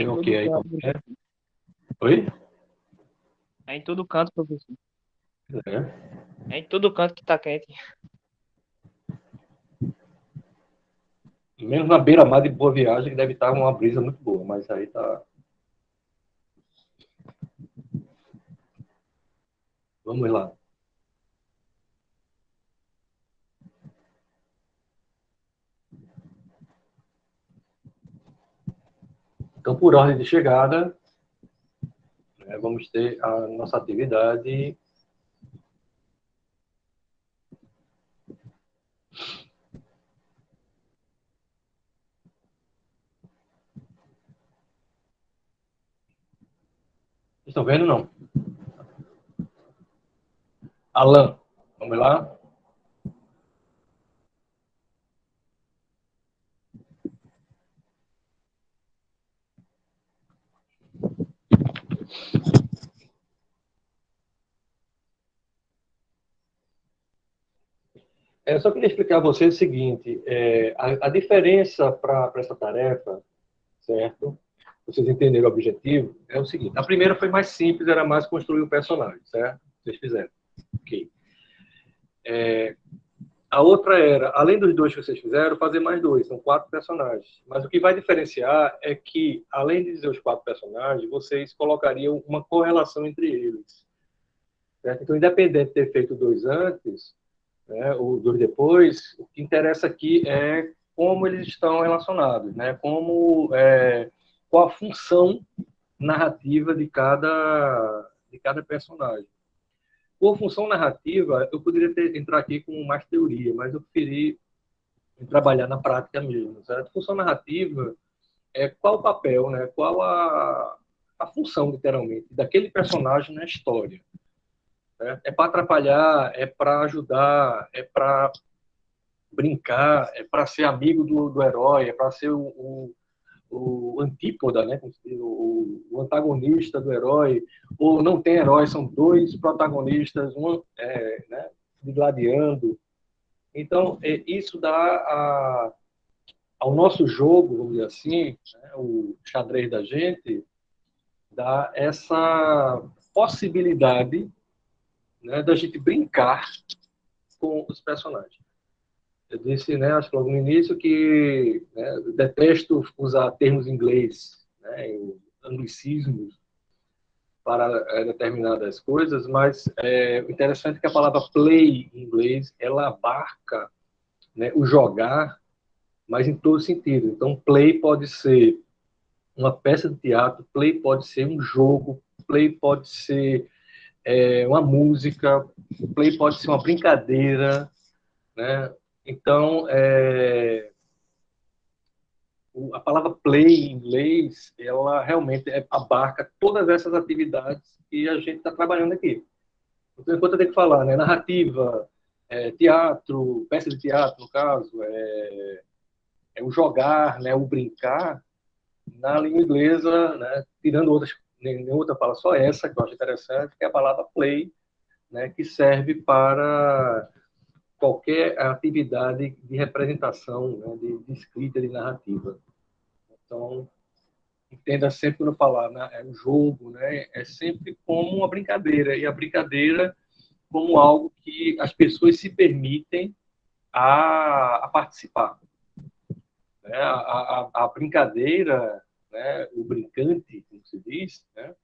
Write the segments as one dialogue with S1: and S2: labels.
S1: É o
S2: todo
S1: que aí?
S2: canto,
S1: Oi?
S2: é em todo canto, professor.
S1: É.
S2: É em todo canto que tá quente.
S1: Menos na beira-mar de Boa Viagem, que deve estar uma brisa muito boa, mas aí tá. Vamos lá. Então, por ordem de chegada, né, vamos ter a nossa atividade. Estão vendo, não? Alan, vamos lá? Eu só queria explicar a vocês o seguinte: a diferença para essa tarefa, certo? Vocês entenderam o objetivo, é o seguinte: a primeira foi mais simples, era mais construir o personagem, certo? Vocês fizeram. Ok. A outra era, além dos dois que vocês fizeram, fazer mais dois, são 4 personagens. Mas o que vai diferenciar é que, além de dizer os 4 personagens, vocês colocariam uma correlação entre eles. Certo? Então, independente de ter feito 2 antes, né, ou 2 depois, o que interessa aqui é como eles estão relacionados, né? Qual a função narrativa de cada personagem. Por função narrativa, eu poderia entrar aqui com mais teoria, mas eu preferi trabalhar na prática mesmo, certo? Função narrativa é qual o papel, né? Qual a função, literalmente, daquele personagem na história. Né? É para atrapalhar, é para ajudar, é para brincar, é para ser amigo do herói, é para ser o antípoda, né? O antagonista do herói, ou não tem herói, são 2 protagonistas, né, gladiando. Então, isso dá ao nosso jogo, vamos dizer assim, né, o xadrez da gente, dá essa possibilidade, né, da gente brincar com os personagens. Eu disse, né, acho que logo no início, que, né, eu detesto usar termos em inglês, né, anglicismos para determinadas coisas, mas o interessante é que a palavra play em inglês, ela abarca, né, o jogar, mas em todo sentido. Então, play pode ser uma peça de teatro, play pode ser um jogo, play pode ser uma música, play pode ser uma brincadeira, né? Então, a palavra play em inglês, ela realmente abarca todas essas atividades que a gente está trabalhando aqui. Então, enquanto eu tenho que falar, né, narrativa, teatro, peça de teatro, no caso, é o jogar, né, o brincar, na língua inglesa, né, tirando outras, nenhuma outra fala, só essa que eu acho interessante, que é a palavra play, né, que serve para qualquer atividade de representação, né, de escrita, de narrativa. Então, entenda sempre quando eu falar, né, é um jogo, né, é sempre como uma brincadeira, e a brincadeira como algo que as pessoas se permitem a participar. Né? A brincadeira, né, o brincante, como se diz, né,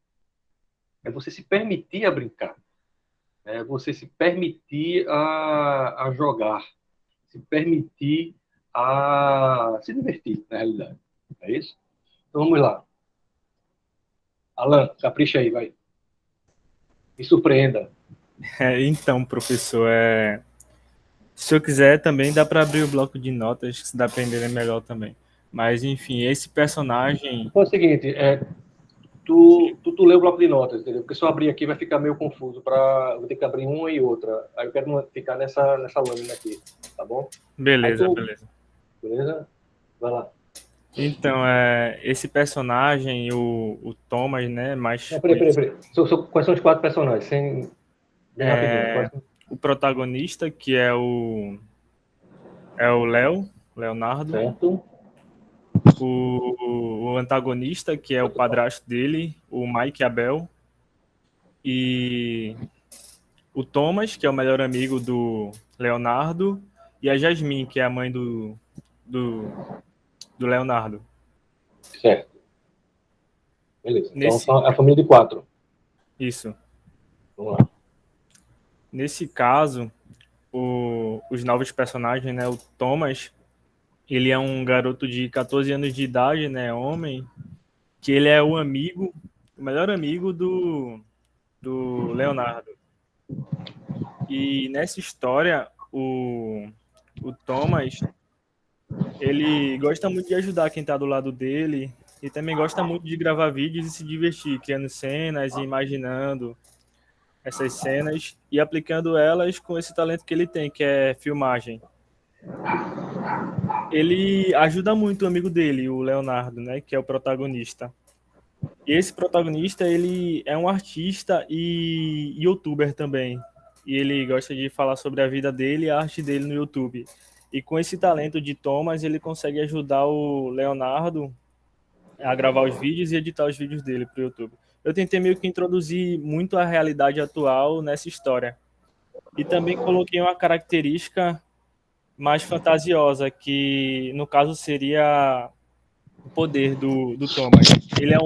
S1: é você se permitir a brincar, é você se permitir a jogar, se permitir a se divertir, na realidade. É isso? Então vamos lá. Alan, capricha aí, vai. Me surpreenda.
S3: Então, professor, se eu quiser também dá para abrir o bloco de notas, que se dá para entender melhor também. Mas, enfim, esse personagem...
S1: Então é o seguinte, tu lê o bloco de notas, entendeu? Porque se eu abrir aqui vai ficar meio confuso. Vou ter que abrir uma e outra. Aí eu quero ficar nessa lâmina aqui, tá bom? Aí
S3: Beleza,
S1: tu,
S3: beleza.
S1: beleza? Vai lá.
S3: Então, esse personagem, o Thomas, né, mais
S1: Não, peraí.
S3: conhecido,
S1: Quais são os 4 personagens? Bem rapidinho.
S3: o protagonista, que é o Léo, Leonardo.
S1: Certo?
S3: o antagonista, que é o padrasto dele, o Mike Abel, e o Thomas, que é o melhor amigo do Leonardo, e a Jasmine, que é a mãe do Leonardo.
S1: Certo. Beleza. Então,
S3: Nesse,
S1: são a família de 4.
S3: isso.
S1: Vamos lá.
S3: Nesse caso, os novos personagens, né? O Thomas, ele é um garoto de 14 anos de idade, né? Homem, que ele é o melhor amigo do Leonardo. E nessa história, o Thomas, ele gosta muito de ajudar quem tá do lado dele e também gosta muito de gravar vídeos e se divertir, criando cenas e imaginando essas cenas e aplicando elas com esse talento que ele tem, que é filmagem. Ele ajuda muito o amigo dele, o Leonardo, né, que é o protagonista. E esse protagonista, ele é um artista e youtuber também. E ele gosta de falar sobre a vida dele e a arte dele no YouTube. E com esse talento de Thomas, ele consegue ajudar o Leonardo a gravar os vídeos e editar os vídeos dele para o YouTube. Eu tentei meio que introduzir muito a realidade atual nessa história. E também coloquei uma característica mais fantasiosa, que no caso seria o poder do Thomas. Ele é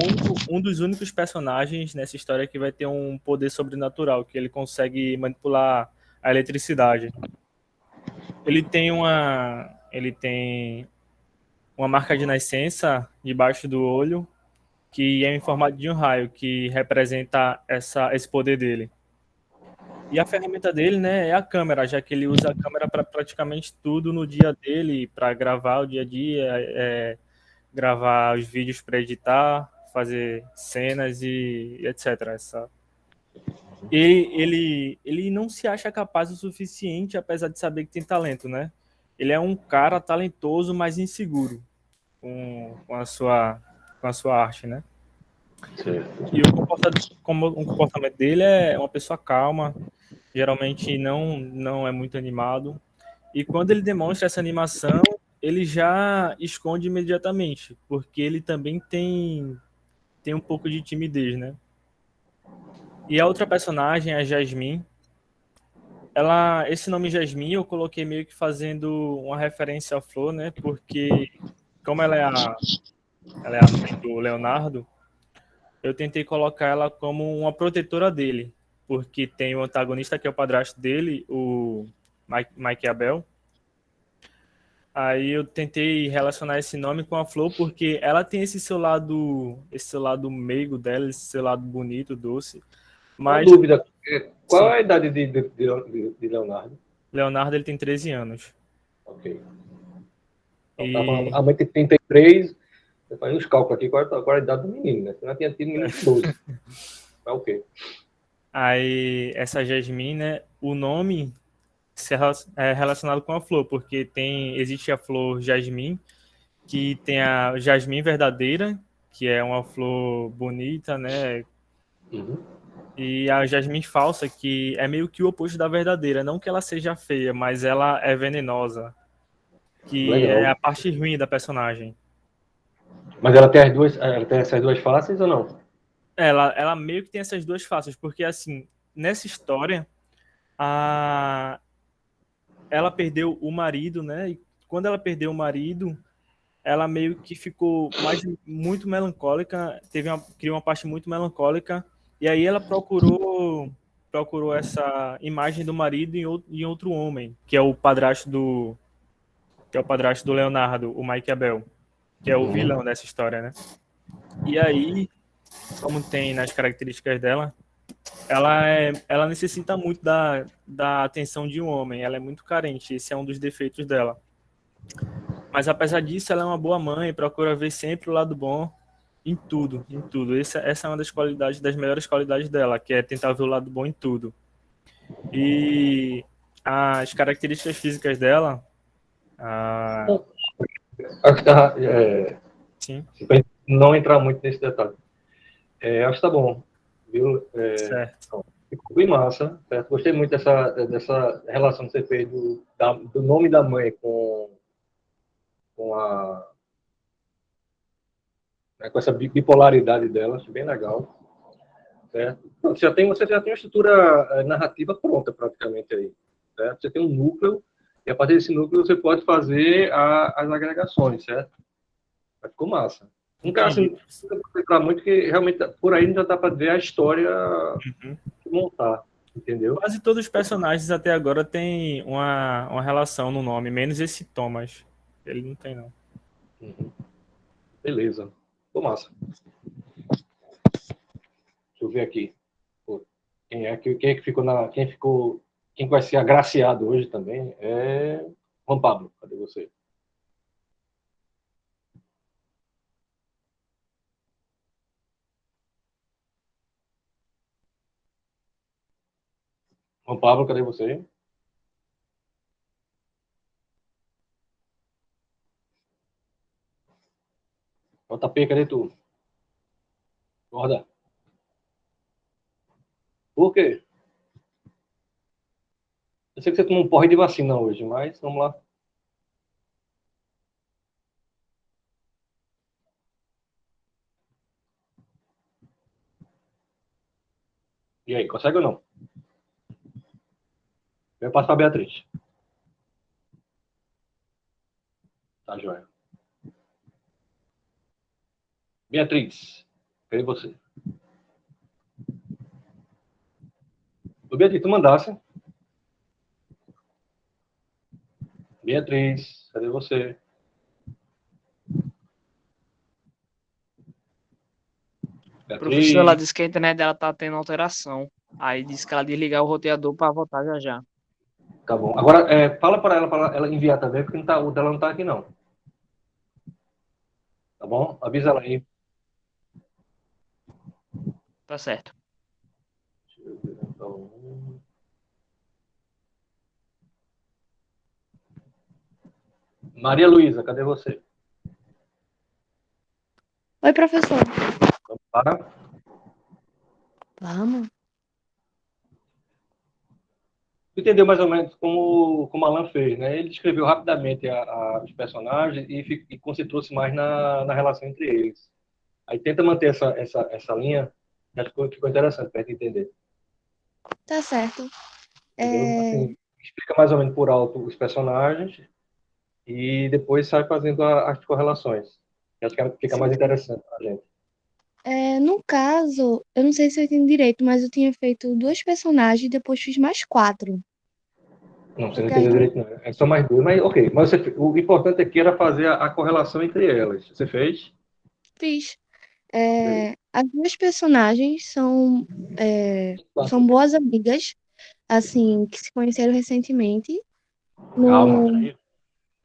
S3: um dos únicos personagens nessa história que vai ter um poder sobrenatural, que ele consegue manipular a eletricidade. Ele tem uma marca de nascença debaixo do olho, que é em formato de um raio, que representa esse poder dele. E a ferramenta dele, né, é a câmera, já que ele usa a câmera para praticamente tudo no dia dele, para gravar o dia a dia, gravar os vídeos para editar, fazer cenas e etc. Ele não se acha capaz o suficiente, apesar de saber que tem talento, né? Ele é um cara talentoso, mas inseguro com a sua arte, né?
S1: Certo.
S3: E o comportamento dele é uma pessoa calma, geralmente não é muito animado. E quando ele demonstra essa animação, ele já esconde imediatamente, porque ele também tem um pouco de timidez, né? E a outra personagem, a Jasmine, esse nome Jasmine eu coloquei meio que fazendo uma referência à Flor, né? Porque como ela é a mãe do Leonardo, eu tentei colocar ela como uma protetora dele, porque tem o antagonista que é o padrasto dele, o Mike Abel. Aí eu tentei relacionar esse nome com a Flor, porque ela tem esse seu lado meigo dela, esse seu lado bonito, doce.
S1: Uma
S3: Mas,
S1: dúvida. Qual
S3: sim,
S1: é a idade de Leonardo?
S3: Leonardo ele tem 13 anos.
S1: Ok. Então, tá falando,
S3: E
S1: a mãe tem 33. Você faz uns cálculos aqui, qual é a idade do menino, né? Você não tinha tido menino de 12. Mas ok.
S3: aí essa Jasmine, né, o nome é relacionado com a flor, porque existe a flor Jasmine, que tem a Jasmine verdadeira, que é uma flor bonita, né?
S1: Uhum.
S3: E a Jasmine falsa, que é meio que o oposto da verdadeira. Não que ela seja feia, mas ela é venenosa, que é
S1: Legal.
S3: a parte ruim da personagem.
S1: Mas ela tem essas duas faces ou não?
S3: Ela meio que tem essas duas faces, porque assim, nessa história, a, ela perdeu o marido, né? E quando ela perdeu o marido, ela meio que ficou muito melancólica, criou uma parte muito melancólica, e aí ela procurou essa imagem do marido em outro homem, que é o padrasto do Leonardo, o Mike Abel, que é o vilão dessa história, né? E aí, como tem nas características dela, ela necessita muito da atenção de um homem, ela é muito carente, esse é um dos defeitos dela. Mas apesar disso, ela é uma boa mãe, procura ver sempre o lado bom em tudo, em tudo. Essa é uma das melhores qualidades dela, que é tentar ver o lado bom em tudo. E as características físicas dela,
S1: Acho que tá,
S3: sim,
S1: pra gente não entrar muito nesse detalhe. Acho que tá bom. Viu?
S3: certo.
S1: Ficou bem massa. Certo? Gostei muito dessa relação que você fez do nome da mãe com né, com essa bipolaridade dela, acho bem legal. Certo? Você já tem uma estrutura narrativa pronta praticamente aí. Certo? Você tem um núcleo, e a partir desse núcleo você pode fazer as agregações, certo? Ficou massa. Nunca assim, lembrar muito que realmente por aí já dá para ver a história montar, entendeu?
S3: Quase todos os personagens até agora têm uma relação no nome, menos esse Thomas. Ele não tem, não.
S1: Beleza. Ficou massa. Deixa eu ver aqui. Pô, quem vai ser agraciado hoje também é Juan Pablo. Cadê você? Juan Pablo, cadê você? JP, cadê tu? Acorda. Por quê? Eu sei que você tomou um porre de vacina hoje, mas vamos lá. E aí, consegue ou não? Eu passo para a Beatriz. Tá, joia. Beatriz, cadê você? Ô, Beatriz, tu mandasse. Beatriz, cadê você?
S2: A professora, ela
S1: Beatriz,
S2: disse que a internet dela tá tendo alteração. Aí disse que ela desligar o roteador para voltar já já.
S1: tá bom. Agora, fala para ela enviar também, porque o dela não tá aqui, não. Tá bom? Avisa ela aí.
S2: Tá certo.
S1: Deixa eu ver, então. Maria Luísa, cadê você?
S4: Oi, professor.
S1: Vamos lá.
S4: Vamos.
S1: Tu entendeu mais ou menos como Alan fez, né? Ele descreveu rapidamente os personagens e concentrou-se mais na relação entre eles. Aí tenta manter essa linha, acho que ficou interessante para gente entender.
S4: Tá certo.
S1: Entendeu? Assim, explica mais ou menos por alto os personagens e depois sai fazendo as correlações. Acho que fica mais interessante para a gente.
S4: No caso, eu não sei se eu entendi direito, mas eu tinha feito duas personagens e depois fiz mais quatro.
S1: Não, você não
S4: Porque as
S1: entendeu
S4: duas
S1: direito, não. É só mais dois, mas ok. Mas o importante aqui era fazer a correlação entre elas. Você fez?
S4: fiz.
S1: Beleza.
S4: As duas personagens são boas amigas, assim, que se conheceram recentemente
S1: Calma,
S4: no.
S1: peraí.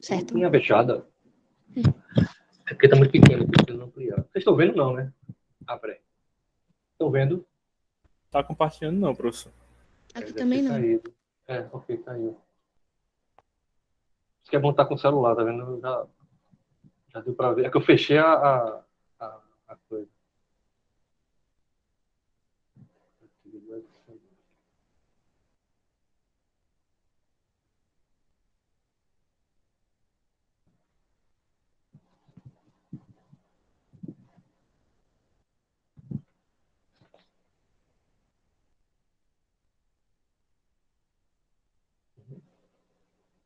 S4: Certo.
S1: Minha fechada. É porque tá muito pequeno, preciso ampliar. Vocês estão vendo, não, né? Ah, peraí. Estão vendo?
S3: Tá compartilhando, não, professor.
S4: Aqui
S1: Deve ter
S4: também não.
S1: caído. Ok, caiu. Isso que é bom estar com o celular, tá vendo? Já deu pra ver. É que eu fechei a coisa.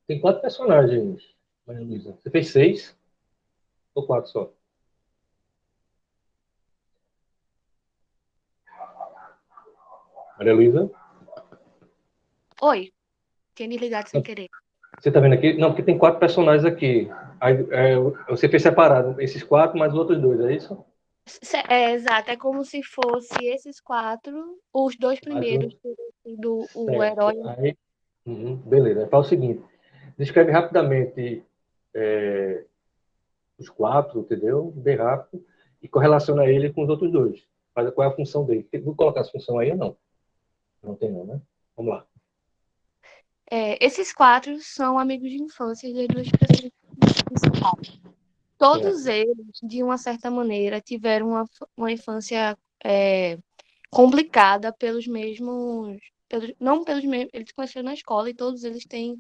S1: Tem 4 personagens, Maria Luísa. Você fez 6 ou 4 só? Maria Luísa?
S4: Oi, tinha desligado sem querer.
S1: Você tá vendo aqui? Não, porque tem 4 personagens aqui. Aí, você fez separado esses 4 mais os outros 2, é isso?
S4: Exato, é como se fosse esses quatro, os dois
S1: Mais
S4: primeiros,
S1: um.
S4: do o
S1: Certo.
S4: herói.
S1: Aí, beleza. Fala o seguinte. Descreve rapidamente os 4, entendeu? Bem rápido. E correlaciona ele com os outros 2. Qual é a função dele? Vou colocar essa função aí ou não? Não tem não, né? Vamos lá.
S4: Esses quatro são amigos de infância das duas pessoas principais. Todos
S1: Certo.
S4: eles, de uma certa maneira, tiveram uma infância complicada pelos mesmos. Não pelos mesmos. Eles se conheceram na escola e todos eles têm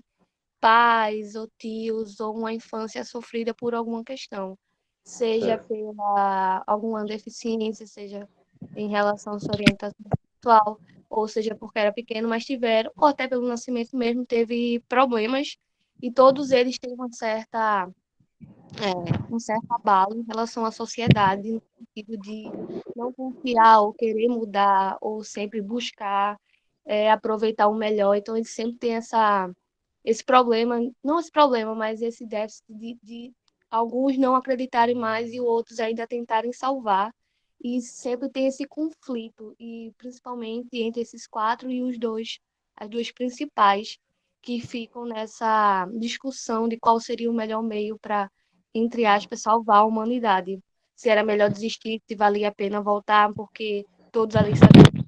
S4: pais ou tios ou uma infância sofrida por alguma questão. seja
S1: Certo.
S4: pela alguma deficiência, seja em relação à sua orientação sexual, ou seja porque era pequeno, mas tiveram, ou até pelo nascimento mesmo, teve problemas, e todos eles têm um certo abalo em relação à sociedade, no sentido de não confiar ou querer mudar, ou sempre buscar aproveitar o melhor. Então, eles sempre têm esse problema, não esse problema, mas esse déficit de alguns não acreditarem mais e outros ainda tentarem salvar. E sempre tem esse conflito, e principalmente entre esses quatro e as duas principais, que ficam nessa discussão de qual seria o melhor meio para, entre aspas, salvar a humanidade. Se era melhor desistir, se valia a pena voltar, porque todos ali sabiam que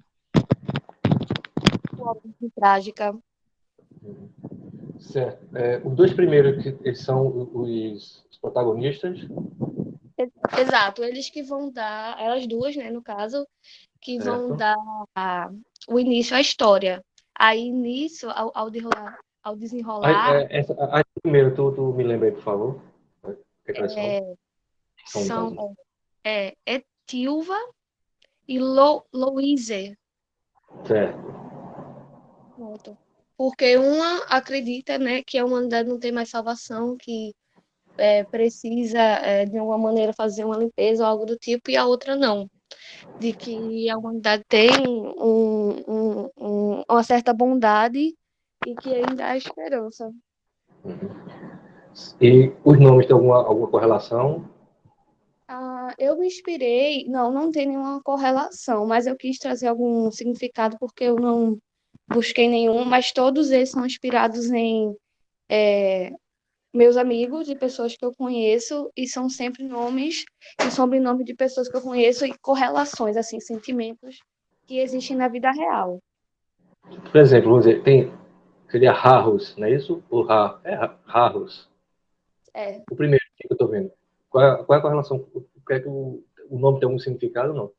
S4: a vida trágica.
S1: Certo. Os dois primeiros, eles são os protagonistas.
S4: Exato, eles que vão dar, elas duas, né, no caso, que vão
S1: Certo.
S4: dar o início à história. Aí, nisso, ao desenrolar,
S1: As primeiras, tu me lembra aí, por favor? O que elas são?
S4: é,
S1: São, no caso.
S4: são Etilva e Louise.
S1: Certo.
S4: Pronto. Porque uma acredita, né, que a humanidade não tem mais salvação, que precisa, de alguma maneira, fazer uma limpeza ou algo do tipo, e a outra não. De que a humanidade tem uma certa bondade e que ainda há esperança.
S1: E os nomes têm alguma correlação?
S4: Eu me inspirei, não tem nenhuma correlação, mas eu quis trazer algum significado porque eu não busquei nenhum, mas todos eles são inspirados em meus amigos e pessoas que eu conheço, e são sempre nomes e sobrenomes de pessoas que eu conheço e correlações, assim, sentimentos que existem na vida real.
S1: Por exemplo, vamos dizer, seria Harros, não é isso? Harros.
S4: É.
S1: O primeiro que eu estou vendo. Qual é a correlação? Quer que o nome tem algum significado ou não?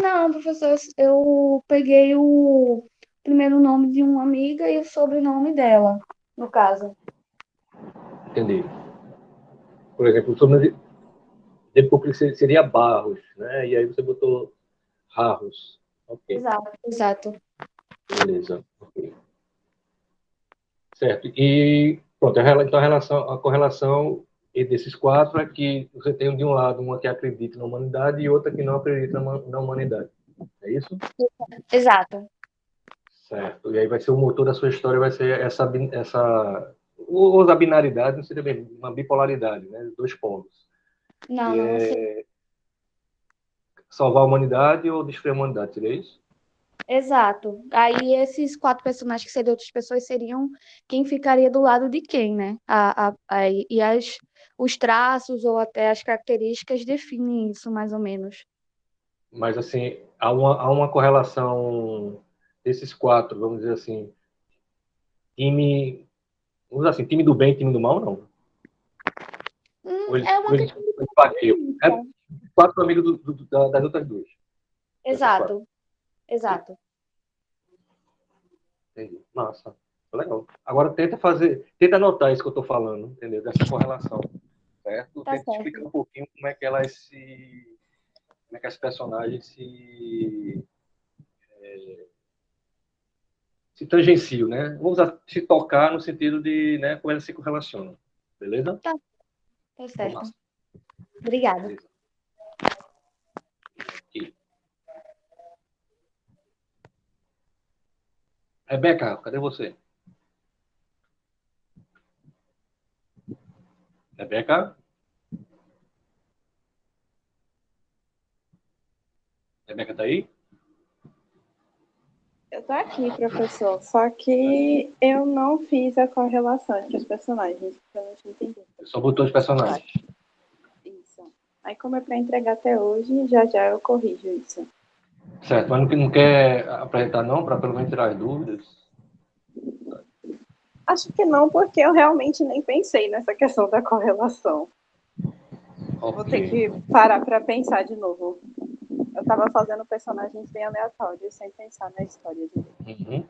S4: Não, professor, eu peguei o primeiro nome de uma amiga e o sobrenome dela, no caso.
S1: Entendi. Por exemplo, o sobrenome depois seria Barros, né? E aí você botou Harros. Ok,
S4: Exato.
S1: beleza. Okay. Certo. E pronto, então a correlação desses quatro é que você tem de um lado uma que acredita na humanidade e outra que não acredita na humanidade. É isso?
S4: Exato.
S1: Certo. E aí vai ser o motor da sua história, vai ser ou a binaridade, não seria bem, uma bipolaridade, né? Dois polos.
S4: Não,
S1: Que
S4: não sei.
S1: é salvar a humanidade ou destruir a humanidade, seria isso?
S4: Exato. Aí esses quatro personagens que seriam outras pessoas seriam quem ficaria do lado de quem, né? E os traços ou até as características definem isso, mais ou menos.
S1: Mas, assim, há uma correlação desses quatro, vamos dizer assim, vamos dizer assim, time do bem e time do mal, não? Ou eles,
S4: É
S1: ou
S4: uma
S1: eles
S4: questão de
S1: bateu.
S4: preferência.
S1: Quatro amigos das outras duas. Dessas quatro.
S4: Exato.
S1: Entendi. Massa. Legal. Agora tenta anotar isso que eu estou falando, entendeu? Dessa correlação, certo?
S4: Tá
S1: Tenta explicar
S4: certo.
S1: um pouquinho como é que as personagens se tangenciam, né? Vamos usar se tocar no sentido de, né, como elas se correlacionam. Beleza?
S4: Tá
S1: Então,
S4: certo.
S1: massa.
S4: Obrigada.
S1: Beleza. Aqui. Rebeca, cadê você? Rebeca? Rebeca tá aí?
S5: Eu tô aqui, professor, só que eu não fiz a correlação entre os personagens, porque eu não tinha entendido.
S1: Só botou os personagens.
S5: Isso. Aí, como é para entregar até hoje, já eu corrijo isso.
S1: Certo, mas não quer apresentar não, para pelo menos tirar as dúvidas?
S5: Acho que não, porque eu realmente nem pensei nessa questão da correlação.
S1: Okay.
S5: Vou ter que parar para pensar de novo. Eu estava fazendo personagens bem aleatórios, sem pensar na história dele.
S1: Uhum.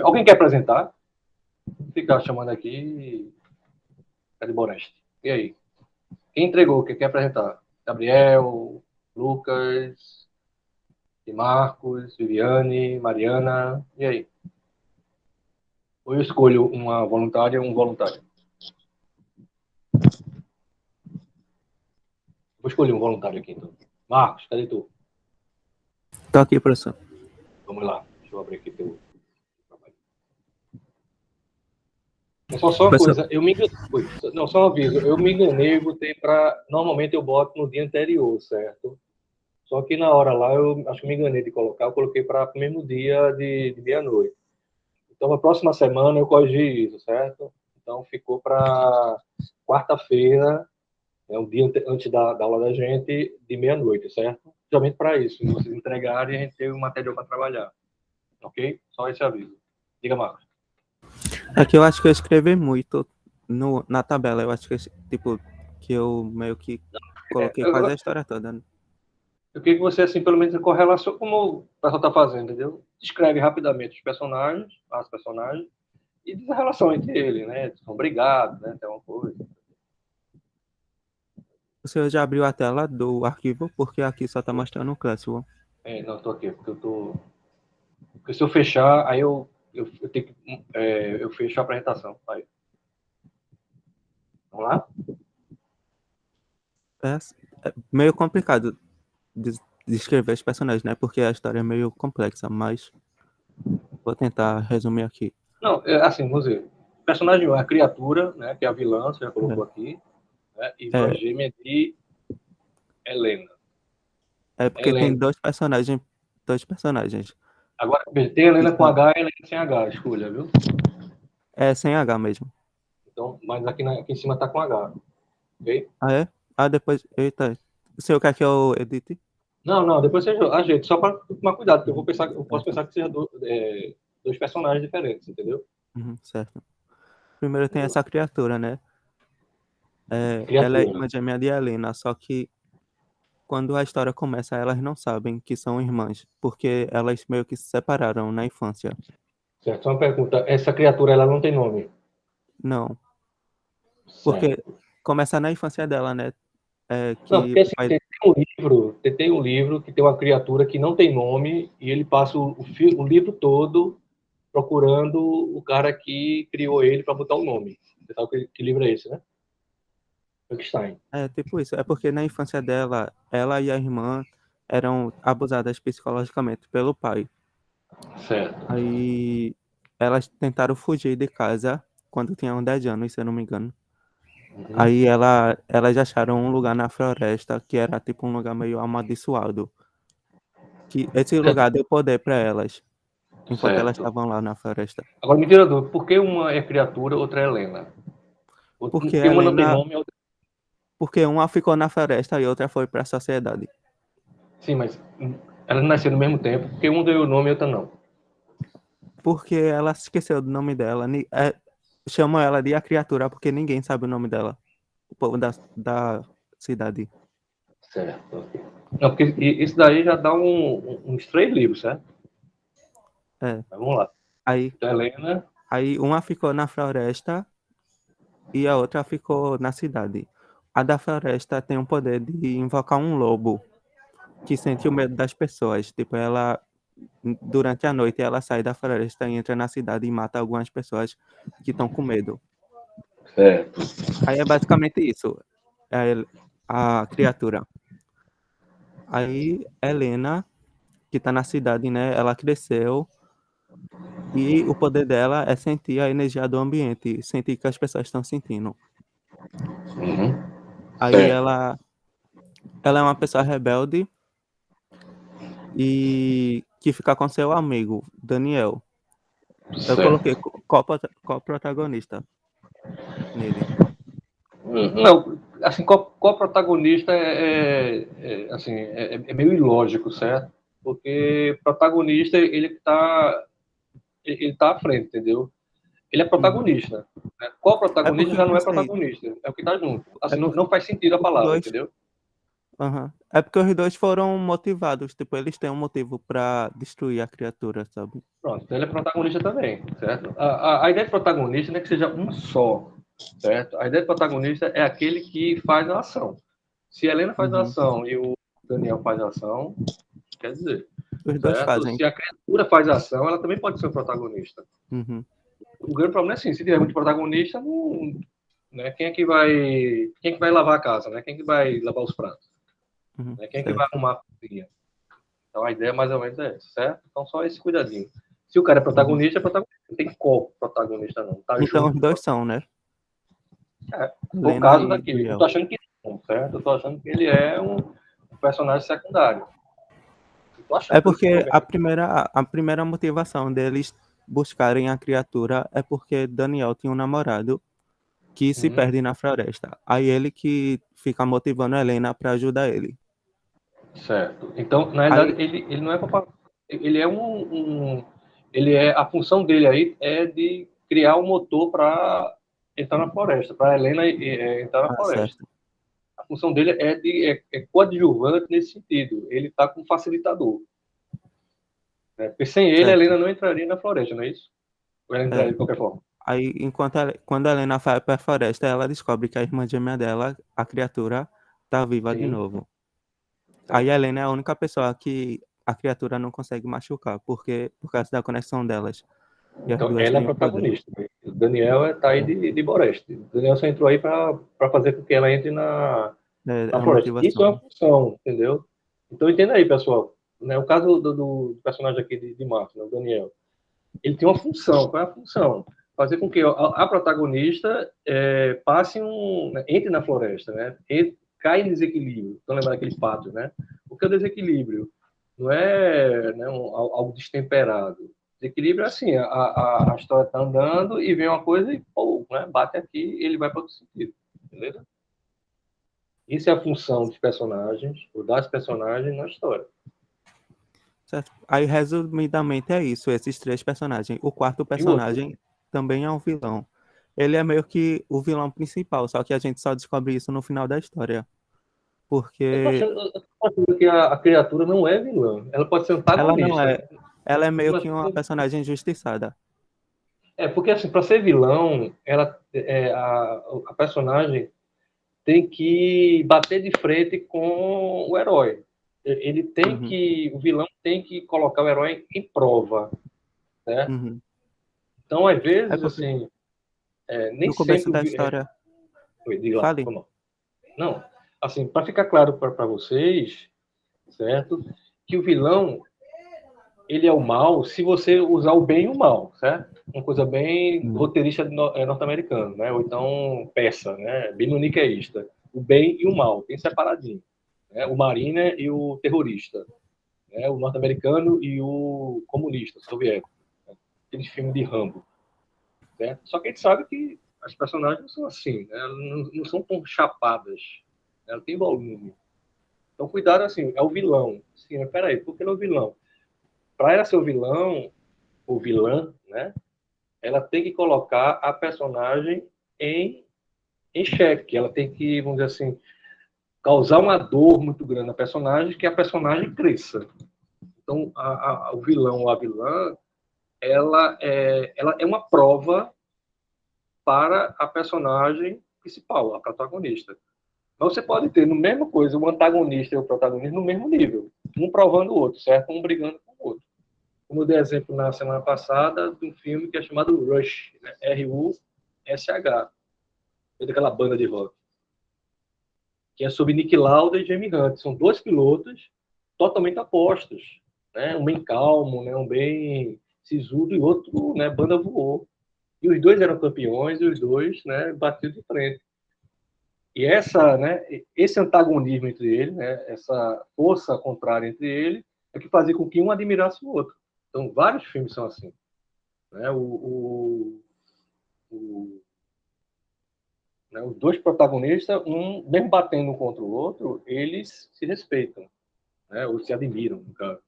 S1: Alguém quer apresentar? Vou ficar chamando aqui. Cadê Boreste? E aí? Quem entregou? Quem quer apresentar? Gabriel, Lucas, e Marcos, Viviane, Mariana. E aí? Ou eu escolho uma voluntária ou um voluntário? Vou escolher um voluntário aqui, então. Marcos, cadê tu?
S6: Tô aqui, professor.
S1: Vamos lá. Deixa eu abrir aqui teu trabalho. Só uma
S6: Professor.
S1: coisa. Eu me enganei. Não, só um aviso. Eu me enganei e botei para... Normalmente eu boto no dia anterior, certo? Só que na hora lá, eu acho que me enganei de colocar. Eu coloquei para o mesmo dia de meia-noite. Então, na próxima semana eu corrigi isso, certo? Então, ficou para quarta-feira, um dia antes da aula da gente, de meia-noite, certo? Justamente para isso, vocês entregarem e a gente ter o material para trabalhar. Ok? Só esse aviso. Diga, Marcos.
S6: Aqui eu acho que eu escrevi muito na tabela. Eu acho que, tipo, que eu meio que coloquei quase a história toda, né?
S1: Eu queria que você, assim, pelo menos correlação como o pessoal está fazendo, entendeu? Descreve rapidamente os personagens, as personagens, e diz a relação entre eles, né? São brigados, né? Tem uma coisa.
S6: O senhor já abriu a tela do arquivo, porque aqui só tá mostrando o Classroom.
S1: Não, estou aqui, porque eu tô... Porque se eu fechar, aí eu tenho que... eu fecho a apresentação. Aí. Vamos lá?
S6: É meio complicado de descrever os personagens, né? Porque a história é meio complexa, mas vou tentar resumir aqui.
S1: Não, assim, vamos dizer. O personagem 1 é a criatura, né? Que é a vilã, você já colocou aqui. Né, e a gêmea de Helena.
S6: É porque
S1: Helena.
S6: tem dois personagens.
S1: Agora, tem Helena com H e Helena sem H, escolha, viu?
S6: É sem H mesmo.
S1: Então, mas aqui em cima tá com H. Ok?
S6: Ah, é? Ah, depois... Eita. O senhor quer que eu edite?
S1: Não, depois você ajeita, só para tomar cuidado, porque eu posso pensar que seja dois personagens diferentes, entendeu?
S6: Certo. Primeiro tem essa criatura, né?
S1: Criatura.
S6: Ela é irmã gêmea de Helena, só que quando a história começa, elas não sabem que são irmãs, porque elas meio que se separaram na infância.
S1: Certo, só uma pergunta. Essa criatura, ela não tem nome?
S6: Não. Porque
S1: Certo.
S6: começa na infância dela, né?
S1: Não, porque assim, tem um livro que tem uma criatura que não tem nome e ele passa o livro todo procurando o cara que criou ele para botar o nome. Você sabe que livro é esse, né? Frankenstein.
S6: É tipo isso. É porque na infância dela, ela e a irmã eram abusadas psicologicamente pelo pai.
S1: Certo.
S6: Aí elas tentaram fugir de casa quando tinham 10 anos, se eu não me engano. Aí elas acharam um lugar na floresta que era tipo um lugar meio amaldiçoado. Que esse lugar deu poder para elas, enquanto elas estavam lá na floresta.
S1: Agora me tira a dúvida, por que uma é criatura, outra é Helena?
S6: Porque
S1: uma não tem nome, outra...
S6: Porque uma ficou na floresta e outra foi para a sociedade.
S1: Sim, mas elas nasceram no mesmo tempo, porque uma deu o nome e outra não.
S6: Porque ela se esqueceu do nome dela. Chamam ela de a criatura porque ninguém sabe o nome dela. O povo da cidade.
S1: Certo. Não, porque isso daí já dá uns 3 livros, certo?
S6: É.
S1: Mas vamos lá.
S6: Aí,
S1: então, Helena...
S6: aí uma ficou na floresta e a outra ficou na cidade. A da floresta tem o poder de invocar um lobo que sente o medo das pessoas. Tipo, ela, durante a noite, ela sai da floresta e entra na cidade e mata algumas pessoas que estão com medo.
S1: Certo.
S6: Aí é basicamente isso. A criatura. Aí, Helena, que tá na cidade, né? Ela cresceu e o poder dela é sentir a energia do ambiente, sentir que as pessoas estão sentindo. Aí ela é uma pessoa rebelde e que fica com seu amigo, Daniel. Eu coloquei qual protagonista nele.
S1: Não, assim, qual protagonista é meio ilógico, certo? Porque protagonista, ele tá à frente, entendeu? Ele é protagonista. Né? Qual protagonista já não é protagonista? É o que tá junto. Assim, não faz sentido a palavra, entendeu?
S6: Aham. É porque os dois foram motivados, tipo, eles têm um motivo pra destruir a criatura, sabe?
S1: Pronto, então ele é protagonista também, certo? A ideia de protagonista não é que seja um só, certo? A ideia de protagonista é aquele que faz a ação. Se a Helena faz a
S6: Uhum.
S1: ação e o Daniel faz a ação, quer dizer,
S6: Os dois
S1: certo?
S6: fazem.
S1: Se a criatura faz a ação, ela também pode ser o protagonista.
S6: Uhum.
S1: O grande problema é assim, se tiver muito protagonista, não, né, quem é que vai lavar a casa, né? Quem é que vai lavar os pratos?
S6: Uhum.
S1: Né? Quem é que vai
S6: Certo.
S1: arrumar a cozinha? Então a ideia mais ou menos é essa, certo? Então só esse cuidadinho. Se o cara é
S6: Uhum.
S1: protagonista, é protagonista. Não tem co-protagonista, não. Tá
S6: Então
S1: junto.
S6: os dois são, né?
S1: Foi o
S6: Helena
S1: caso
S6: e
S1: daquele. Eu
S6: Daniel.
S1: tô achando que não, certo? Eu tô achando que ele é um personagem secundário. Eu tô achando,
S6: É
S1: pelo que eu tô
S6: porque
S1: vendo.
S6: a primeira motivação deles buscarem a criatura é porque Daniel tinha um namorado que se
S1: Uhum.
S6: perde na floresta. Aí ele que fica motivando a Helena pra ajudar ele.
S1: Certo. Então, na
S6: Aí,
S1: realidade, ele não é ele é ele é a função dele aí é de criar um motor para entrar na floresta, para Helena entrar na floresta.
S6: certo.
S1: A função dele é coadjuvante nesse sentido. Ele está como facilitador. Né? Porque sem ele, a
S6: Certo.
S1: Helena não entraria na floresta, não é isso? Ou ela entraria
S6: É.
S1: de qualquer forma?
S6: Aí, quando a Helena vai pra floresta, ela descobre que a irmã gêmea dela, a criatura, tá viva de
S1: Sim.
S6: novo. Aí
S1: Certo.
S6: a Helena é a única pessoa que a criatura não consegue machucar, porque por causa da conexão delas. E as
S1: Então,
S6: duas
S1: ela é a
S6: têm o poder.
S1: protagonista. O Daniel está aí de Boreste. O Daniel só entrou aí para fazer com que ela entre
S6: É
S1: na
S6: a
S1: floresta. Isso é
S6: motivação.
S1: uma função, entendeu? Então, entenda aí, pessoal. Né, o caso do personagem aqui de Marcos, né, o Daniel, ele tem uma função. Qual é a função? Fazer com que a protagonista passe né, entre na floresta, né? Cai em desequilíbrio. Então, lembrar aquele pato, né? O que é o desequilíbrio? Não é né, algo destemperado. Desequilíbrio é assim, a história está andando e vem uma coisa e pô, né, bate aqui e ele vai para outro sentido. Beleza? Isso é a função dos personagens, ou das personagens na história.
S6: Certo? Aí, resumidamente, é isso, esses três personagens. O quarto
S1: E o outro?
S6: personagem também é um vilão. Ele é meio que o vilão principal, só que a gente só descobre isso no final da história. Porque
S1: Eu tô achando que a criatura não é vilã. Ela pode ser
S6: ela não
S1: antagonista.
S6: é. Ela é meio que uma personagem injustiçada.
S1: Porque assim, para ser vilão, a personagem tem que bater de frente com o herói. Ele tem
S6: Uhum,
S1: que, o vilão tem que colocar o herói em prova, né?
S6: uhum.
S1: Então, às
S6: É
S1: vezes,
S6: porque
S1: assim, nem
S6: no começo
S1: sempre
S6: da história.
S1: Oi, diga lá,
S6: Fale.
S1: como? Não, assim, para ficar claro para vocês, certo? Que o vilão ele é o mal se você usar o bem e o mal, certo? Uma coisa bem
S6: Uhum,
S1: roteirista norte-americano, né? Ou então peça, né? Bem maniqueísta. O bem e o mal, bem separadinho. Né? O marine e o terrorista. Né? O norte-americano e o comunista, soviético. Né? Aquele filme de Rambo. Certo? Só que a gente sabe que as personagens não são assim, né? Elas não são tão chapadas. Né? Ela tem volume. Então, cuidado, assim, é o vilão. Sim, mas peraí, por que ele é o vilão? Para ela ser o vilão, ou vilã, né? Ela tem que colocar a personagem em xeque. Ela tem que, vamos dizer assim, causar uma dor muito grande na personagem, que a personagem cresça. Então, o vilão ou a vilã, ela é uma prova para a personagem principal, a protagonista. Mas você pode ter, no mesmo coisa, o antagonista e o protagonista no mesmo nível, um provando o outro, certo? Um brigando com o outro. Como eu dei exemplo na semana passada de um filme que é chamado Rush, né? R-U-S-H, daquela banda de rock, que é sobre Nick Lauda e Jamie Hunt. São dois pilotos totalmente opostos, né? Um bem calmo, né? Um bem sisudo e outro, né? Banda voou. E os dois eram campeões e os dois, né? Batiam de frente. E né? Esse antagonismo entre eles, né? Essa força contrária entre eles, é que fazia com que um admirasse o outro. Então, vários filmes são assim. Né? O, né? Os dois protagonistas, mesmo batendo um contra o outro, eles se respeitam, né? Ou se admiram, no caso.